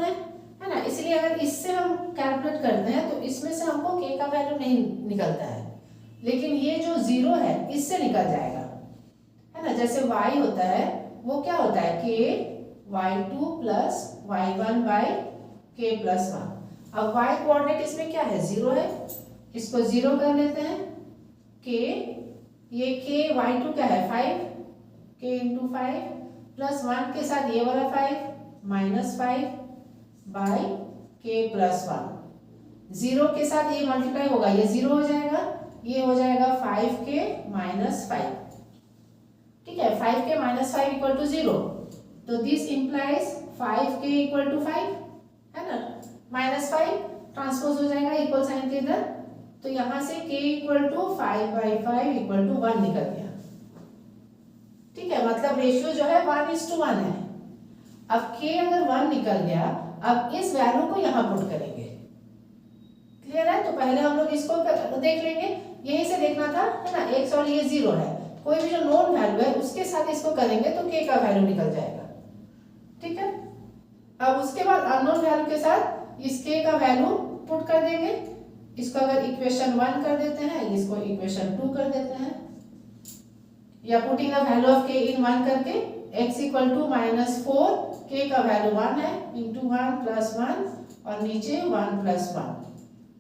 है ना, इसलिए अगर इससे हम कैलकुलेट करते हैं तो इसमें से हमको k का वैल्यू नहीं निकलता है, लेकिन ये जो 0 है इससे निकल जाएगा, है ना। जैसे y होता है वो क्या होता है k y2 plus y1 by k plus 1। अब y कोऑर्डिनेट इसमें क्या है 0 है, इसको 0 कर लेते हैं। k, ये k y2 क्या है 5, k × 5 प्लस 1 के साथ ये वाला 5 -5 बाई k प्लस 1। 0 के साथ ये मल्टीप्लाई होगा, ये 0 हो जाएगा, ये हो जाएगा 5k - 5, ठीक है। 5k - 5 = 0, तो दिस इंप्लाइज 5k = 5, है ना। -5 ट्रांसपोज हो जाएगा इक्वल साइन के इधर, तो यहां से k = 5/5 = 1 निकल गया, ठीक है। मतलब रेशियो जो है 1:1 है। अब k अगर 1 निकल गया, अब इस वैल्यू को यहां पुट करेंगे, क्लियर है। तो पहले हम लोग इसको देख लेंगे, यहीं से देखना था, है ना। x और ये 0 है, कोई भी जो नोन वैल्यू है उसके साथ इसको करेंगे तो k का वैल्यू निकल जाएगा, ठीक है। अब उसके बाद अननोन वैल्यू के साथ इस k का वैल्यू पुट कर देंगे। इसको अगर इक्वेशन 1 कर देते हैं, इसको इक्वेशन 2 कर देते हैं, या putting the value of k इन 1 करके, x = -4, k का वैल्यू 1 है, × 1 + 1 और नीचे 1 + 1,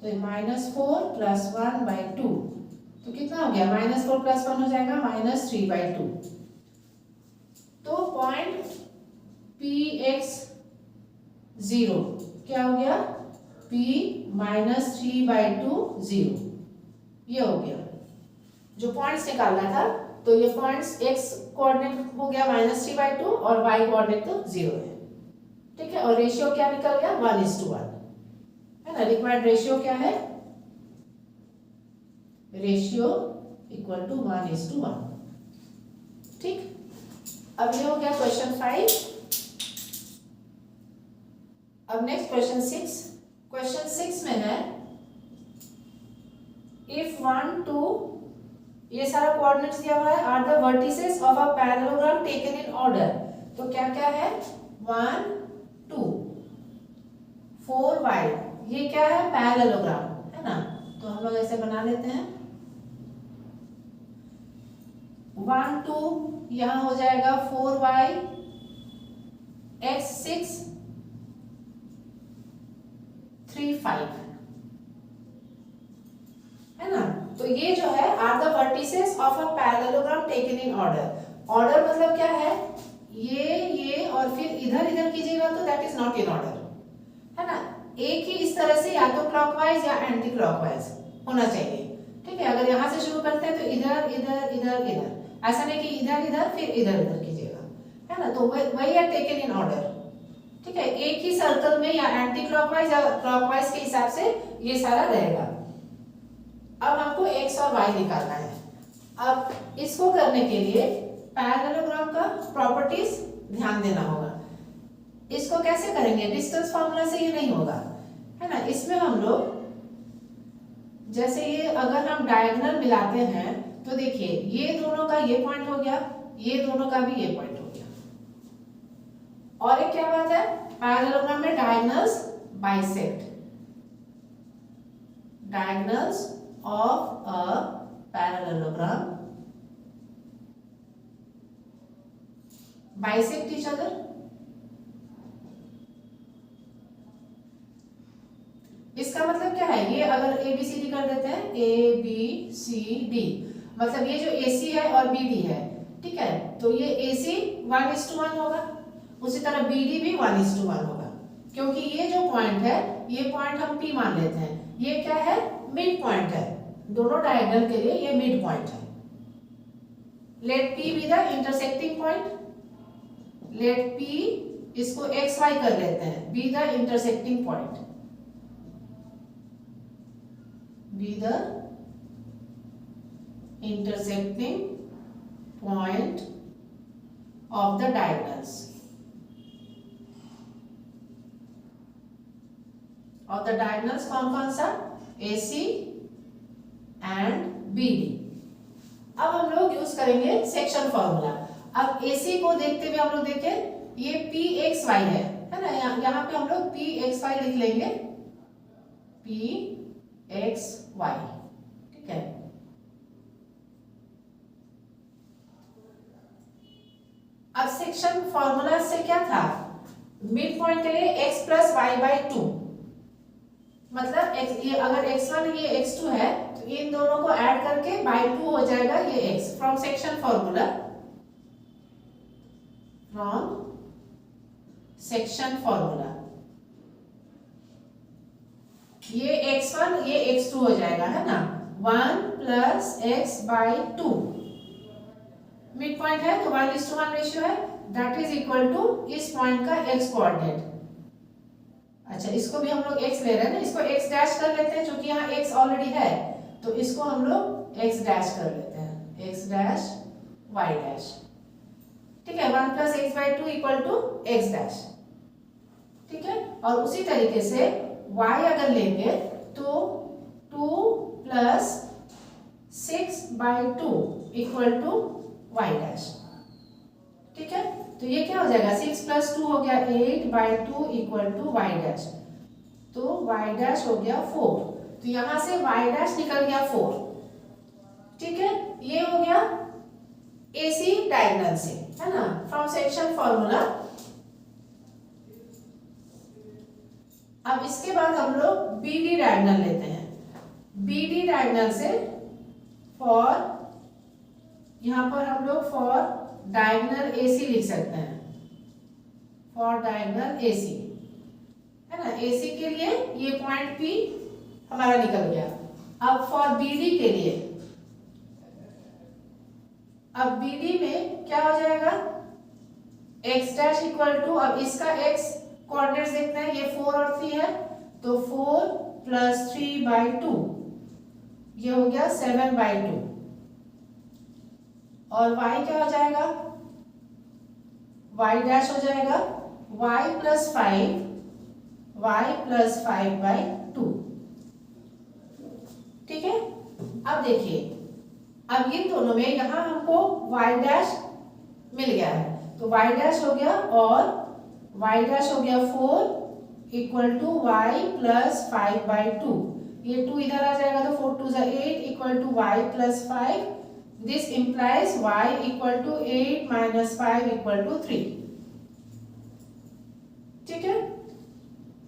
तो -4 + 1/2, तो कितना हो गया -4 + 1 हो जाएगा -3/2। तो पॉइंट Px0 क्या हो गया P -3/2 0, ये हो गया जो पॉइंट्स निकालना था। तो ये पॉइंट्स x कोऑर्डिनेट हो गया -3/2 और y कोऑर्डिनेट तो 0 है, ठीक है। और रेशियो क्या निकल गया 1:1, है ना। रिक्वायर्ड रेशियो क्या है, रेशियो = 1:1, ठीक। अब ये हो गया क्वेश्चन 5। अब नेक्स्ट क्वेश्चन 6। क्वेश्चन 6 में है इफ 1 2, ये सारा कोऑर्डिनेट्स दिया हुआ है, are the vertices of a parallelogram taken in order. तो क्या क्या है 1 2 4 5, ये क्या है पैरेललोग्राम, है ना। तो हम लोग ऐसे बना लेते हैं 1 2, यहां हो जाएगा 4y x 6 3 5, है ना। तो ये जो है are the vertices of a parallelogram taken in order. Order मतलब क्या है, ये और फिर इधर इधर कीजिएगा तो that is not in order, है ना। एक ही इस तरह से या तो क्लॉकवाइज या एंटी क्लॉकवाइज होना चाहिए, ठीक है। अगर यहां से शुरू करते हैं तो इधर इधर इधर इधर, ऐसा नहीं कि इधर इधर फिर इधर इधर कीजिएगा, है ना। तो वही है टेकन इन ऑर्डर, ठीक है। एक ही सर्कल में या एंटी क्लॉकवाइज या क्लॉकवाइज के हिसाब से ये सारा रहेगा। अब हमको x और y निकालना है। अब इसको करने के लिए पैरेललोग्राम का प्रॉपर्टीज ध्यान देना होगा। इसको कैसे करेंगे, डिस्टेंस फार्मूला से ये नहीं होगा, है ना। इसमें हम लोग जैसे ये अगर हम डायगोनल मिलाते हैं तो देखिए ये दोनों का ये पॉइंट हो गया, ये दोनों का भी ये पॉइंट हो गया। और एक क्या बात है, पैरेललोग्राम में diagonals bisect, diagonals of a parallelogram bisect each other। इसका मतलब क्या है, ये अगर ABCD कर देते हैं ABCD, मतलब ये जो AC है और BD है, ठीक है, तो ये AC 1:1 होगा, उसी तरह BD भी 1:1 होगा, क्योंकि ये जो पॉइंट है, ये पॉइंट हम P मान लेते हैं, ये क्या है, मिड पॉइंट है, दोनों डायगोनल के लिए ये मिड पॉइंट है। Let P be the intersecting point, let P, इसको XY कर लेते हैं, be the intersecting point, be the intersecting point of the diagonals of the diagonals, कौन कौन सा, AC एंड BD। अब हम लोग यूज करेंगे सेक्शन फॉर्मूला। अब AC को देखते हुए हम लोग देखें, ये PXY है ना, यहाँ पे हम लोग PXY लिख लेंगे, PXY, ठीक है। अब सेक्शन फॉर्मूला से क्या था, मिड पॉइंट के लिए x + y/2, मतलब x, ये अगर x1 ये x2 है, तो इन दोनों को ऐड करके /2 हो जाएगा ये x, from section formula, from section formula, ये x1 ये x2 हो जाएगा, है ना, 1 + x/2, मिड पॉइंट है तो 1:1 रेशियो है, दैट इज इक्वल टू इस पॉइंट का x कोऑर्डिनेट। अच्छा, इसको भी हम लोग x ले रहे हैं ना, इसको x डैश कर लेते हैं, क्योंकि यहाँ x ऑलरेडी है, तो इसको हम लोग x डैश कर लेते हैं, x डैश y डैश, ठीक है, 1 + x/2 = x डैश, ठीक है। और उसी तरीके से y अगर लेंगे तो 2 + 6/2 = y डैश, ठीक है। तो ये क्या हो जाएगा, 6 + 2 हो गया 8/2 = y डैश, तो y डैश हो गया 4, तो यहां से y डैश निकल गया 4, ठीक है। ये हो गया AC डायगोनल से, है ना, फ्रॉम सेक्शन फॉर्मूला। अब इसके बाद हम लोग BD डायगोनल लेते हैं, BD डायगोनल से फॉर, यहां पर हम लोग फॉर डायगोनल AC लिख सकते हैं, फॉर डायगोनल AC, है ना, AC के लिए ये पॉइंट P हमारा निकल गया। अब फॉर BD के लिए, अब BD में क्या हो जाएगा, x डैश इक्वल टू, अब इसका x कोऑर्डिनेट्स देखते हैं, ये 4 और 3 है, तो 4 + 3/2, ये हो गया 7/2, और y क्या हो जाएगा, y डैश हो जाएगा y + 5/2, ठीक है। अब देखिए, अब इन दोनों में यहां हमको y डैश मिल गया है, तो y डैश हो गया, और y डैश हो गया 4 = y + 5/2, ये 2 इधर आ जाएगा, तो 4 × 2 = 8 = y + 5, this implies y = 8 - 5 = 3, ठीक है।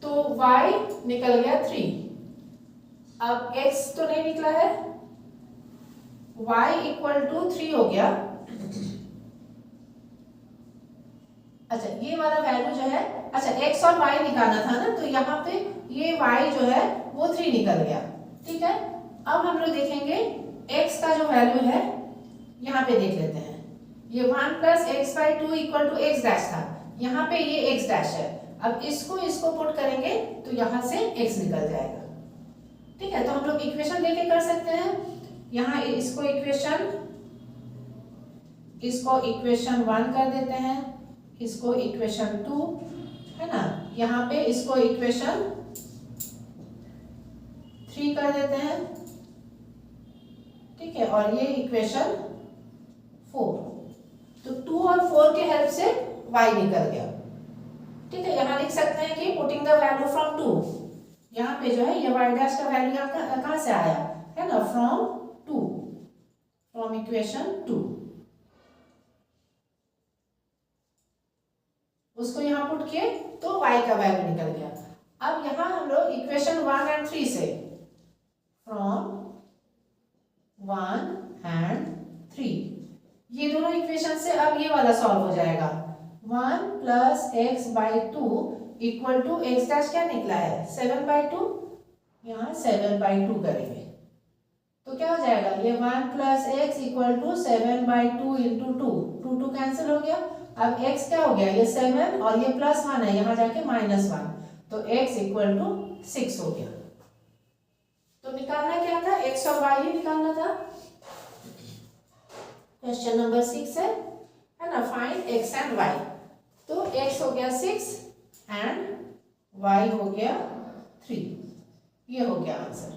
तो y निकल गया 3, अब x तो नहीं निकला है, y = 3 हो गया। अच्छा, ये वाला वैल्यू जो है, अच्छा x और y निकालना था ना, तो यहाँ पे ये y जो है वो 3 निकल गया, ठीक है। अब हम लोग देखेंगे x का जो वैल्यू है, यहाँ पे देख लेते हैं, ये 1 + x/2 = x डैश था, यहाँ पे ये x डैश है, अब इसको पुट करेंगे तो यहाँ से x निकल जाएगा, ठीक है। तो हम लोग इक्वेशन लेके कर सकते हैं, यहाँ इसको इक्वेशन 1 कर देते हैं, इसको इक्वेशन 2, है ना, यहाँ पे इसको इक्वेशन 3 कर देते हैं, ठीक है, और ये इक्वेशन 4, तो 2 और 4 के हेल्प से y निकल गया, ठीक है। यहाँ लिख सकते हैं कि पुटिंग द वैल्यू फ्रॉम 2, यहाँ पे जो है ये y डैश का वैल्यू कहाँ से आया, है ना, फ्रॉम इक्वेशन 2, उसको यहाँ पुट किए तो y का वैल्यू निकल गया। अब यहाँ हम लोग इक्वेशन 1 और 3 से, फ्रॉम 1 और 3, ये दोनों इक्वेशन से अब ये वाला सॉल्व हो जाएगा। 1 plus x by two equal to x dash क्या निकला है 7/2, यहाँ 7/2 करेंगे तो क्या हो जाएगा ये 1 plus x equal to 7/2 into two cancel हो गया। अब x क्या हो गया ये 7 और ये +1 है यहाँ जाके -1 तो x इक्वल टू 6 हो गया। तो निकालना क्या था x और y ही निकालना था। क्वेश्चन नंबर 6 है ना, फाइंड x एंड y। तो x हो गया 6 एंड y हो गया 3, ये हो गया आंसर।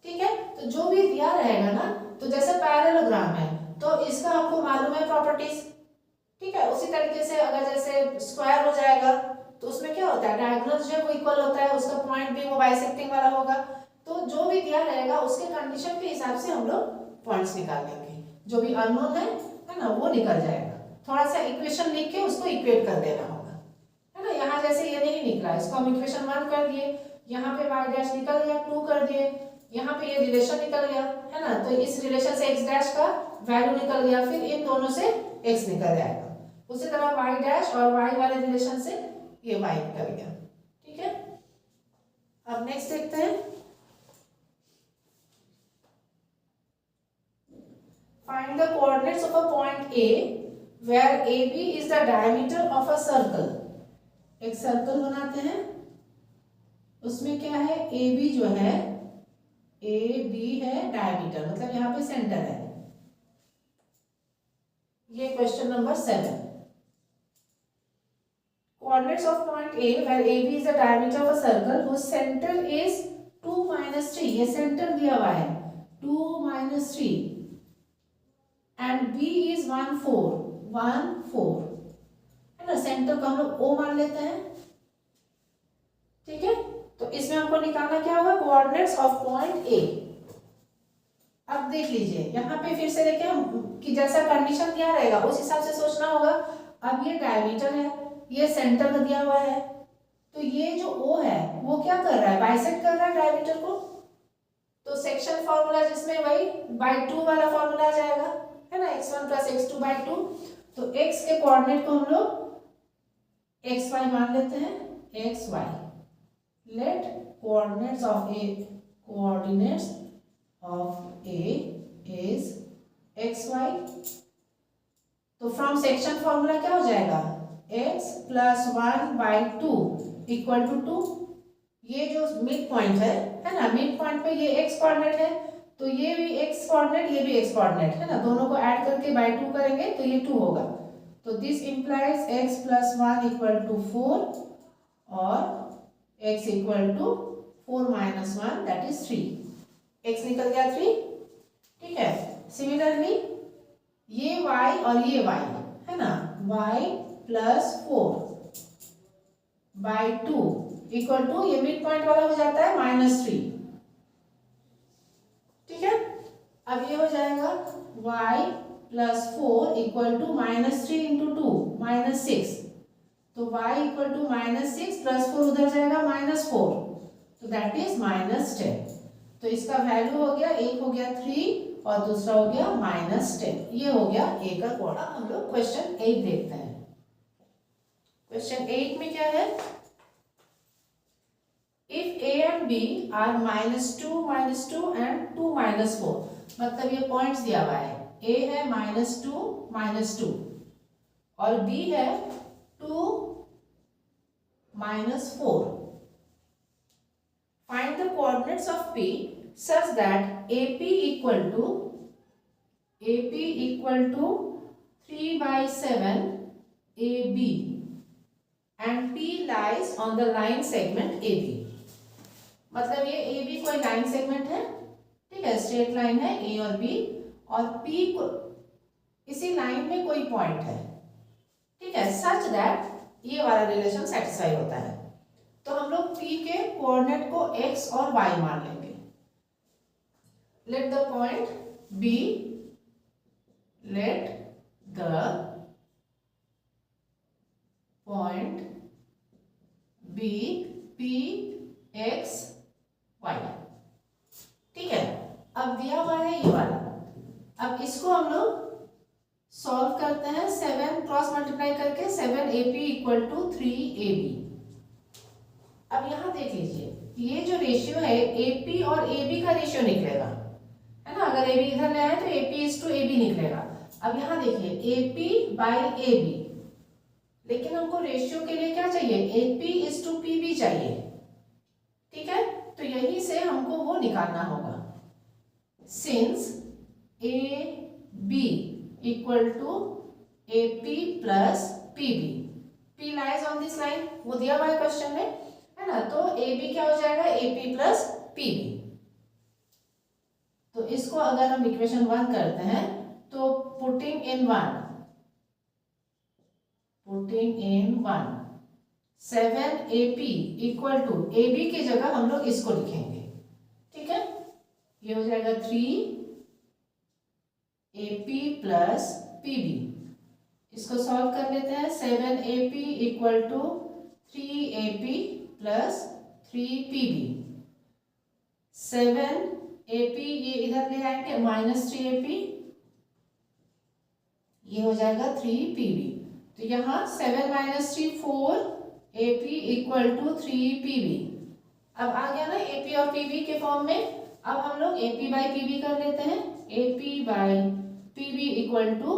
ठीक है, तो जो भी दिया रहेगा ना, तो जैसे पैरेललोग्राम है तो इसका आपको मालूम है प्रॉपर्टीज। ठीक है, उसी तरीके से अगर जैसे स्क्वायर हो जाएगा तो उसमें क्या होता है डायगोनल जो है वो इक्वल होता है, उसका पॉइंट भी वो बाइसेक्टिंग वाला होगा। तो जो भी दिया रहेगा उसके कंडीशन के हिसाब से हम लोग पॉइंट्स निकाल लेंगे। जो भी अननोन है ना, वो निकल जाएगा। थोड़ा सा इक्वेशन लिख के उसको इक्वेट कर देना होगा, है ना। यहाँ जैसे ये नहीं निकला, इसको हम इक्वेशन 1 कर दिए, यहाँ पे y डैश निकल गया 2 कर दिए, यहाँ पे ये रिलेशन निकल गया, है ना। तो इस रिलेशन से x डैश का वैल्यू निकल गया, फिर इन दोनों से x निकल जाएगा। उसी तरह y डैश और y वाले रिलेशन से ये y निकल गया। ठीक है, अब नेक्स्ट देखते हैं। Find the coordinates of a point A where AB is the diameter of a circle। एक सर्कल बनाते हैं, उसमें क्या है AB जो है AB है डायमीटर, मतलब यहाँ पे सेंटर है। ये question number 7। Coordinates of point A where AB is the diameter of a circle whose center is 2 - 3। ये सेंटर दिया हुआ है 2 - 3 and B is 1 4 है ना। सेंटर को हम लोग O मान लेते हैं। ठीक है, तो इसमें हमको निकालना क्या होगा कोऑर्डिनेट्स ऑफ पॉइंट A। अब देख लीजिए यहाँ पे फिर से देखें कि जैसा कंडीशन दिया रहेगा उस हिसाब से सोचना होगा। अब ये डायमीटर है, ये सेंटर में दिया हुआ है, तो ये जो O है वो क्या कर रहा है बाइसेक्ट कर रहा है डायमीटर को। तो सेक्शन फॉर्मूला जिसमें वही /2 वाला फॉर्मूला आ जाएगा, है ना, x1 + x2/2। तो x के कोऑर्डिनेट को हम लोग xy मान लेते हैं, xy। Let coordinates of A is xy। तो फ्रॉम सेक्शन फॉर्मूला क्या हो जाएगा x + 1/2 = 2। ये जो मिड पॉइंट है ना, मिड पॉइंट पे ये x कोऑर्डिनेट है, तो ये भी x कोऑर्डिनेट ये भी x कोऑर्डिनेट है ना, दोनों को ऐड करके /2 करेंगे तो ये 2 होगा। तो दिस इंप्लाइज x + 1 = 4 और x = 4 - 1 दैट इज 3। x निकल गया 3। ठीक है, सिमिलरली ये y और ये y है ना, y + 4/2 = ये मिड पॉइंट वाला हो जाता है -3। ठीक है, अब ये हो जाएगा y + 4 = -3 × 2 -6। तो y = -6 + 4 उधर जाएगा -4, तो दैट इज -10। तो इसका वैल्यू हो गया, एक हो गया 3 और दूसरा हो गया -10। ये हो गया a का कोऑर्डिनेट। हम लोग क्वेश्चन 8 देखते हैं। क्वेश्चन 8 में क्या है, if a and b are -2 -2 and 2 -4, मतलब ये पॉइंट्स दिया हुआ है, a है -2 -2 और b है 2 -4। Find the coordinates of P such that AP = 3/7 AB and P lies on the line segment AB। मतलब ये AB कोई लाइन सेगमेंट है, ठीक है, स्ट्रेट लाइन है A और B, और P को इसी लाइन में कोई पॉइंट है, ठीक है, सच दैट ये वाला रिलेशन सेटिस्फाई होता है। तो हम लोग P के कोऑर्डिनेट को x और y मान लेंगे। Let the point B P x y। ठीक है, अब दिया हुआ है ये वाला, अब इसको हम लोग सॉल्व करते हैं, 7 क्रॉस मल्टीप्लाई करके 7AP इक्वल टू 3AB। अब यहाँ देख लीजिए, ये जो रेशियो है AP और AB का रेशियो निकलेगा, है ना। अगर AB इधर ले आए तो AP इज टू AB निकलेगा। अब यहाँ देखिए AP बाई AB, लेकिन हमको रेशियो के लिए क्या चाहिए, AP इज टू PB चाहिए, ठीक है। तो यहीं से हमको वो निकालना होगा, since AB equal to AP plus PB, P lies on this line, वो दिया हुआ है क्वेश्चन में, है ना। तो AB क्या हो जाएगा, AP प्लस PB। तो इसको अगर हम इक्वेशन 1 करते हैं तो putting in 1 7AP equal to, AB की जगह हम लोग इसको लिखेंगे, ठीक है। ये हो जाएगा 3AP प्लस PB। इसको सॉल्व कर लेते हैं, 7AP equal to 3AP plus 3PB। 7AP ये इधर ले आएंगे, माइनस 3AP, ये हो जाएगा 3PB। तो यहाँ 7 minus 3 4AP equal to 3PB। अब आ गया ना AP और PB के फॉर्म में। अब हम लोग AP बाई PB कर लेते हैं, AP by PB equal to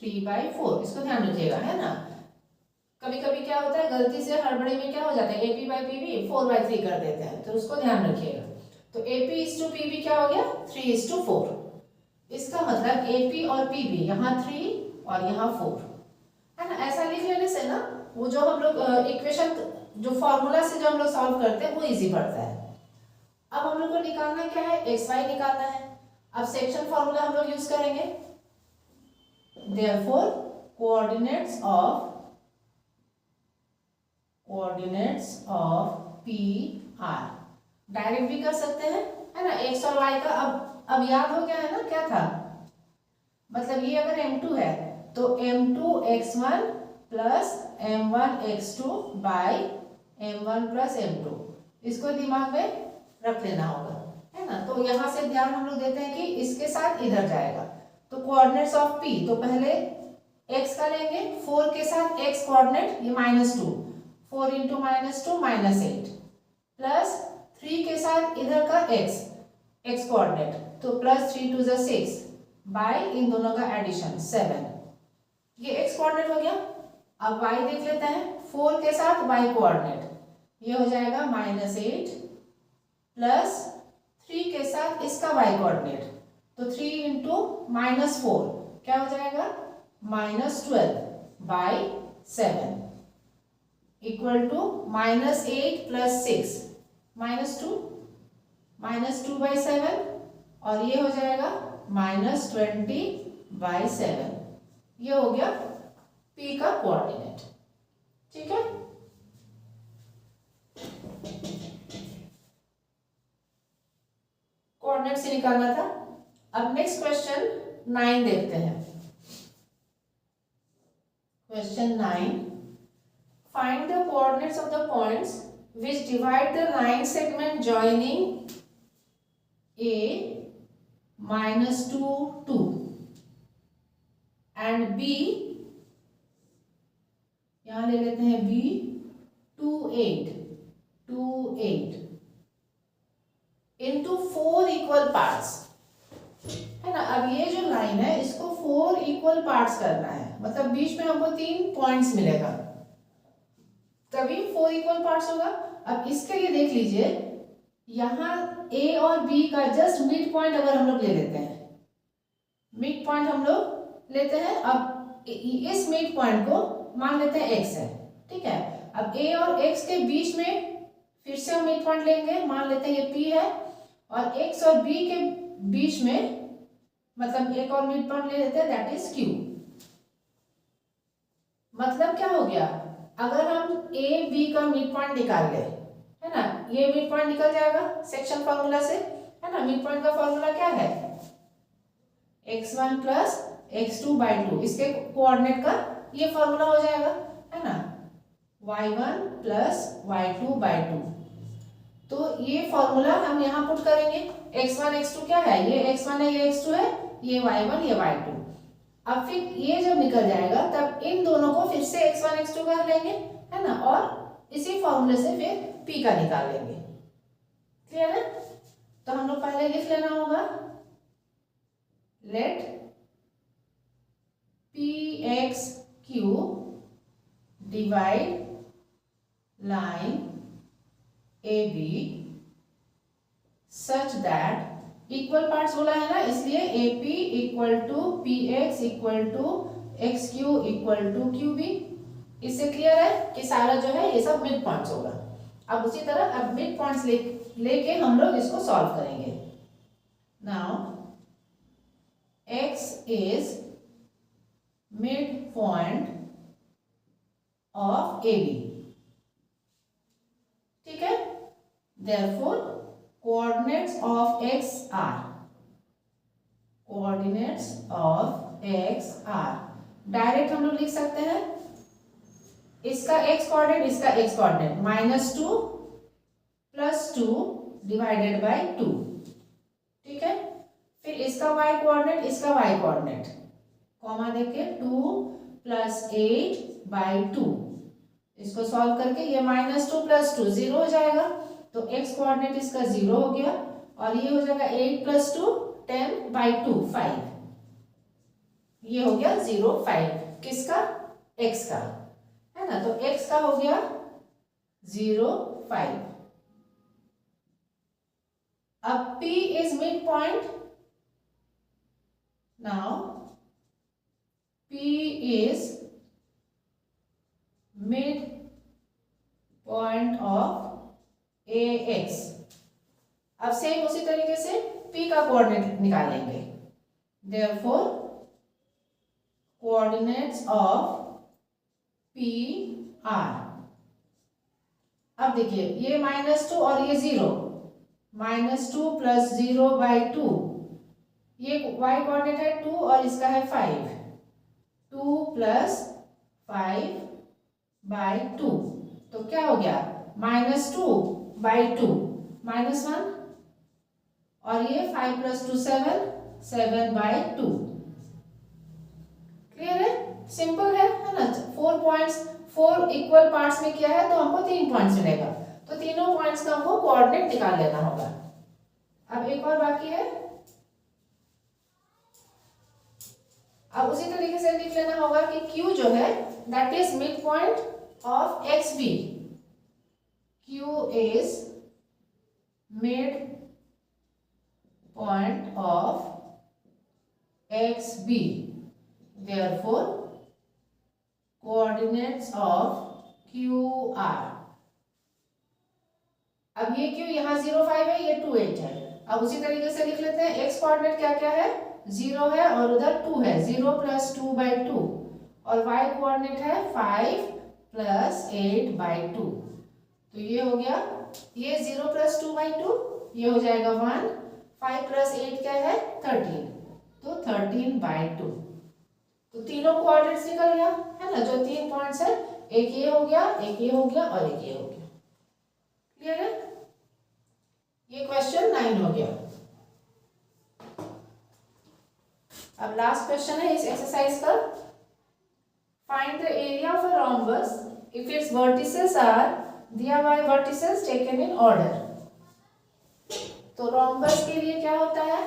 3/4। इसको ध्यान रखिएगा, है ना। कभी कभी क्या होता है, गलती से हड़बड़ी में क्या हो जाता है, AP बाई PB 4/3 कर देते हैं, तो उसको ध्यान रखिएगा। तो AP इज टू PB क्या हो गया, 3:4। इसका मतलब AP और PB यहाँ 3 और यहाँ 4, है ना। ऐसा लिख लेने से ना वो जो हम लोग इक्वेशन जो फॉर्मूला से जो हम लोग सॉल्व करते हैं वो इजी पड़ता है। अब हम लोग को निकालना क्या है, XY निकालना है। अब सेक्शन फॉर्मूला हम लोग यूज करेंगे, therefore coordinates of PR direct भी कर सकते हैं, है ना। X और Y का अब याद हो गया है ना क्या था, मतलब ये अगर M2 है तो M2x1 plus M1x2 by M1 plus M2, इसको दिमाग में रख लेना होगा, है ना। तो यहाँ से ध्यान हम लोग देते हैं कि इसके साथ इधर जाएगा, तो कोऑर्डिनेट्स ऑफ P, तो पहले x का लेंगे, 4 के साथ x कोऑर्डिनेट ये -2, 4 इंटू -2 -8, प्लस 3 के साथ इधर का x कोऑर्डिनेट, तो प्लस 3 2 = 6 बाई इन दोनों का एडिशन 7, ये x कोऑर्डिनेट हो गया। अब y देख लेते हैं, 4 के साथ y कोऑर्डिनेट, ये हो जाएगा -8 प्लस 3 के साथ इसका y कोऑर्डिनेट, तो 3 इंटू -4 क्या हो जाएगा, -12 बाई 7 इक्वल टू -8 प्लस 6 -2/7, और ये हो जाएगा -20/7। ये हो गया P का कोऑर्डिनेट, ठीक है। कोऑर्डिनेट से निकालना था। अब नेक्स्ट क्वेश्चन 9 देखते हैं। Question 9, find the coordinates of the points which divide the line segment joining A -2 2 and B, यहां ले लेते हैं B 2 8 into 4 इक्वल पार्ट्स, है ना। अब ये जो लाइन है इसको 4 इक्वल पार्ट्स करना है, मतलब बीच में हमको 3 पॉइंट्स मिलेगा, तभी 4 इक्वल पार्ट्स होगा। अब इसके लिए देख लीजिए, यहाँ A और B का जस्ट मिड पॉइंट अगर हम लोग ले लेते हैं, मिड पॉइंट हम लोग लेते हैं। अब इस मिड पॉइंट को मान लेते हैं x है, ठीक है। अब A और x के बीच में फिर से हम मिड पॉइंट लेंगे, मान लेते हैं ये P है, और x और B के बीच में मतलब एक और मिड पॉइंट ले लेते हैं, दैट इज Q। मतलब क्या हो गया, अगर हम A B का मिड पॉइंट निकाल ले, है ना, ये मिड पॉइंट निकल जाएगा सेक्शन फॉर्मूला से, है ना। मिड पॉइंट का फॉर्मूला क्या है, x1 प्लस x2/2, इसके कोऑर्डिनेट का ये फॉर्मूला हो जाएगा, है ना, y1 प्लस y2/2। तो ये फॉर्मूला हम यहाँ पुट करेंगे, x1 x2 क्या है, ये x1 है ये x2 है, ये y1 ये y2। अब फिर ये जब निकल जाएगा तब इन दोनों को फिर से x1 x2 कर लेंगे, है ना, और इसी फॉर्मूले से फिर p का निकाल लेंगे। क्लियर है? तो हम लोग पहले लिख लेना होगा, let px(q) divide line AB such that, equal parts बोला है ना, इसलिए AP equal to PX equal to XQ equal to QB। इससे क्लियर है कि सारा जो है ये सब मिड पॉइंट्स होगा। अब उसी तरह अब मिड पॉइंट्स लेके हम लोग इसको सॉल्व करेंगे। Now X is mid point of AB, ठीक है। Therefore coordinates of x are direct हम लोग लिख सकते हैं, इसका x कोऑर्डिनेट इसका x कोऑर्डिनेट -2 + 2 डिवाइडेड बाय 2, ठीक है। फिर इसका y कोऑर्डिनेट इसका y कोऑर्डिनेट, कॉमा देके 2 + 8/2। इसको सॉल्व करके ये -2 + 2 0 हो जाएगा, तो x कोऑर्डिनेट इसका 0 हो गया और ये हो जाएगा 8 + 2 10/2 5। ये हो गया 0 5 किसका, x का, है ना। तो x का हो गया 0 5। अब P is mid point. Now P is mid point of AX। अब सेम उसी तरीके से P का कोऑर्डिनेट निकालेंगे। Therefore coordinates of P are, अब देखिए ये -2 और ये 0, -2 + 0/2, ये y कोऑर्डिनेट है 2 और इसका है 5, 2 + 5/2, तो क्या हो गया -2/2 -1, और ये 5 + 2 7 7/2। क्लियर है? सिंपल है ना। 4 पॉइंट्स 4 इक्वल पार्ट्स में किया है तो हमको 3 पॉइंट्स मिलेगा, तो तीनों पॉइंट्स का हमको कोऑर्डिनेट निकाल लेना होगा। अब एक और बाकी है, अब उसी तरीके से लिख लेना होगा कि Q जो है that is mid point of XB। Q is mid point of XB. Therefore, coordinates of Q are, अब ये Q यहाँ 0 5 है, ये 2 8 है। अब उसी तरीके से लिख लेते हैं, x कोऑर्डिनेट क्या क्या है 0 है और उधर 2 है, 0 + 2/2, और y कोऑर्डिनेट है 5 + 8/2। तो ये हो गया, ये 0 + 2/2, ये हो जाएगा 1, 5 + 8 क्या है 13, तो 13/2। तो तीनों कोऑर्डिनेट्स निकल गया, है ना। जो 3 पॉइंट्स है, एक ये हो गया, एक ये हो गया और एक ये हो गया। क्लियर है? ये क्वेश्चन 9 हो गया। अब लास्ट क्वेश्चन है इस एक्सरसाइज का, find the area of a rhombus if its vertices are दिया by vertices taken in order. तो रोम्बस के लिए क्या होता है,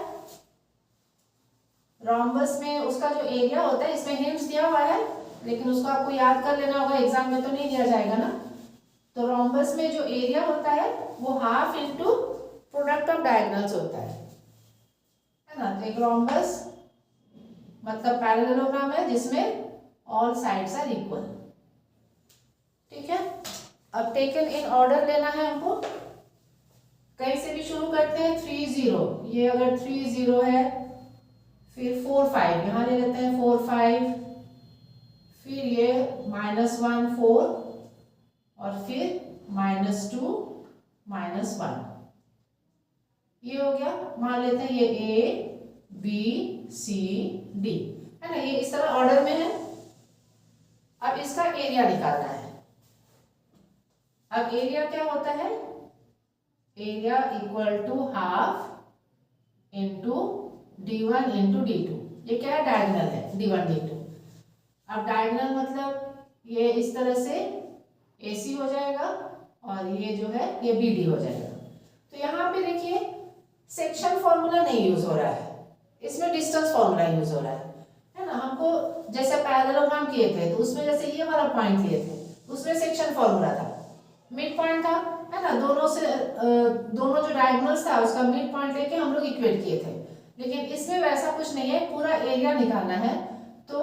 रोम्बस में उसका जो एरिया होता है, इसमें हिंट्स दिया हुआ है लेकिन उसको आपको याद कर लेना होगा, एग्जाम में तो नहीं दिया जाएगा ना। तो रोम्बस में जो एरिया होता है वो half into product of diagonals होता है ना। तो एक रोम्बस मतलब पैरेललोग्राम है जिसमें ऑल साइड्स आर इक्वल, ठीक है। अब टेकन इन ऑर्डर लेना है हमको, कहीं से भी शुरू करते हैं 3 0, ये अगर 3 0 है, फिर 4 5 यहाँ ले लेते हैं 4 5, फिर ये -1 4 और फिर -2 -1, ये हो गया। मान लेते हैं ये A B C D, है ना, ये इस तरह ऑर्डर में है। अब इसका एरिया निकालना है। अब एरिया क्या होता है, area equal to half into d1 into d2। ये क्या है, डायगोनल है, d1 d2। अब डायगोनल मतलब ये इस तरह से AC हो जाएगा और ये जो है ये BD हो जाएगा। तो यहाँ पे देखिए सेक्शन फॉर्मूला नहीं यूज हो रहा है, इसमें डिस्टेंस फॉर्मूला यूज हो रहा है ना। हमको जैसे पैरेललोग्राम किए थे तो उसमें जैसे ये वाला पॉइंट लिए थे उसमें सेक्शन फॉर्मूला था, मिड पॉइंट था, है ना। दोनों जो डायगोनल्स था उसका मिड पॉइंट लेके हम लोग इक्वेट किए थे। लेकिन इसमें वैसा कुछ नहीं है, पूरा एरिया निकालना है। तो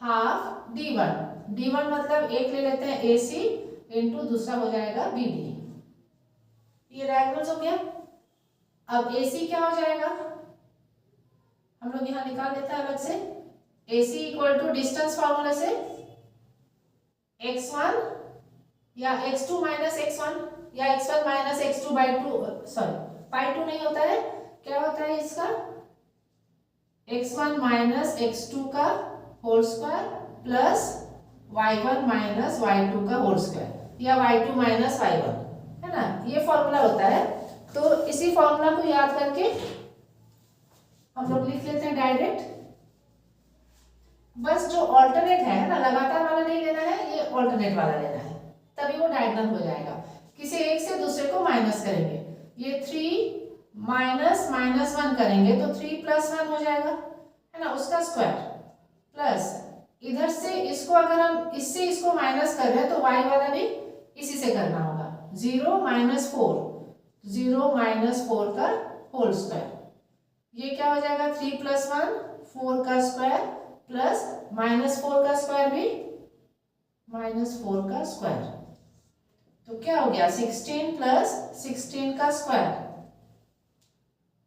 हाफ d1 मतलब एक ले लेते हैं AC इंटू दूसरा हो जाएगा BD। ये डायगोनल्स हो गया। अब AC क्या हो जाएगा, हम लोग यहाँ निकाल लेते हैं अलग से। AC equal to distance formula से x1 या x2 माइनस x1 या x1 minus x2 by 2, sorry by 2 नहीं होता है, क्या होता है इसका, x1 माइनस x2 का whole square plus y1 minus y2 का होल स्क्वायर या y2 माइनस y1, है ना। ये फॉर्मूला होता है। तो इसी फॉर्मूला को याद करके हम लोग लिख लेते हैं डायरेक्ट। बस जो ऑल्टरनेट है ना, लगातार वाला नहीं लेना है, ये ऑल्टरनेट वाला लेना है, तभी वो डायगोनल हो जाएगा। किसी एक से दूसरे को माइनस करेंगे, ये 3 माइनस माइनस 1 करेंगे तो 3 प्लस 1 हो जाएगा, है ना, उसका स्क्वायर प्लस इधर से इसको अगर हम इससे इसको माइनस कर रहे हैं तो y वाला भी इसी से करना होगा। 0 माइनस 4 का होल स्क्वायर, ये क्या हो जाएगा 3 प्लस 1 4 का स्क्वायर प्लस -4 का स्क्वायर भी -4 का स्क्वायर, तो क्या हो गया 16 प्लस 16 का स्क्वायर,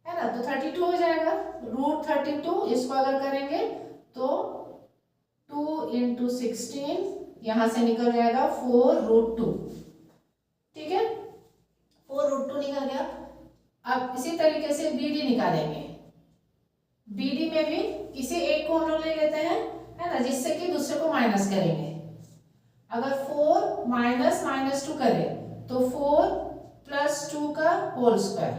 है ना। तो 32 हो जाएगा। रूट 32 इसको अगर करेंगे तो 2 इंटू 16 यहां से निकल जाएगा 4√2, ठीक है, 4√2 निकल गया। अब इसी तरीके से BD निकालेंगे। BD में भी किसी एक को हम लोग ले लेते हैं, है ना, जिससे कि दूसरे को माइनस करेंगे। अगर 4 माइनस -2 करें तो 4 प्लस 2 का होल स्क्वायर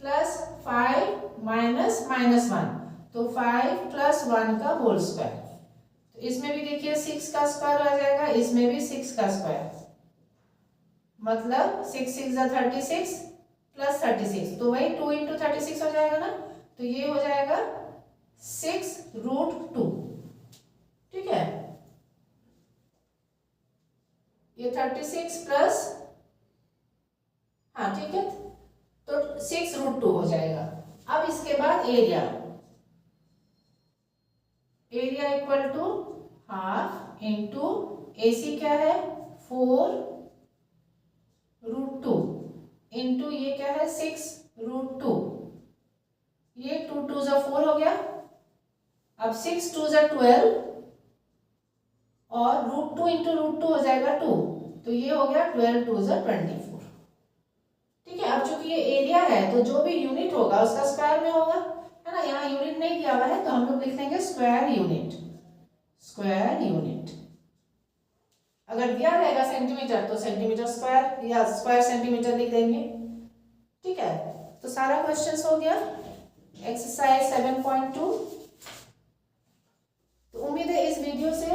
प्लस 5 माइनस -1 तो 5 प्लस 1 का होल स्क्वायर। तो इसमें भी देखिए 6 का स्क्वायर आ जाएगा, इसमें भी 6 का स्क्वायर, मतलब 6 6 36 प्लस 36, तो वही 2 इंटू 36 हो जाएगा ना। तो ये हो जाएगा 6√2, ठीक है। ये 36 प्लस, हाँ ठीक है, तो 6√2 हो जाएगा। अब इसके बाद area equal to half into AC क्या है 4√2 इंटू ये क्या है 6√2, ये 2 2 4 हो गया। अब 6 2 12 और √2 इंटू √2 हो जाएगा 2, तो ये हो गया 12 2 24, ठीक है। अब चूंकि ये एरिया है तो जो भी यूनिट होगा उसका स्क्वायर में होगा, है ना। यहाँ यूनिट नहीं दिया हुआ है तो हम लोग लिख देंगे स्क्वायर यूनिट। अगर दिया रहेगा सेंटीमीटर तो सेंटीमीटर स्क्वायर या स्क्वायर सेंटीमीटर लिख देंगे, ठीक है। तो सारा क्वेश्चंस हो गया एक्सरसाइज 7.2। तो उम्मीद है इस वीडियो से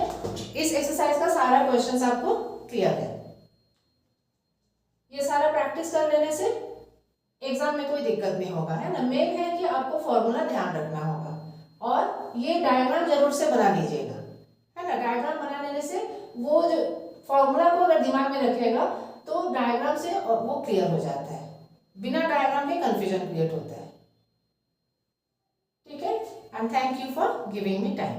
इस एक्सरसाइज का सारा क्वेश्चंस आपको क्लियर है। ये सारा प्रैक्टिस कर लेने से एग्जाम में कोई दिक्कत नहीं होगा, है ना। मेन है कि आपको फॉर्मूला ध्यान रखना होगा और ये डायग्राम जरूर से बना लीजिएगा, है ना। डायग्राम बना लेने से वो जो फॉर्मूला को अगर दिमाग में रखेगा तो डायग्राम से वो क्लियर हो जाता है, बिना डायग्राम के कंफ्यूजन क्रिएट होता है, ठीक है। And thank you for giving me time.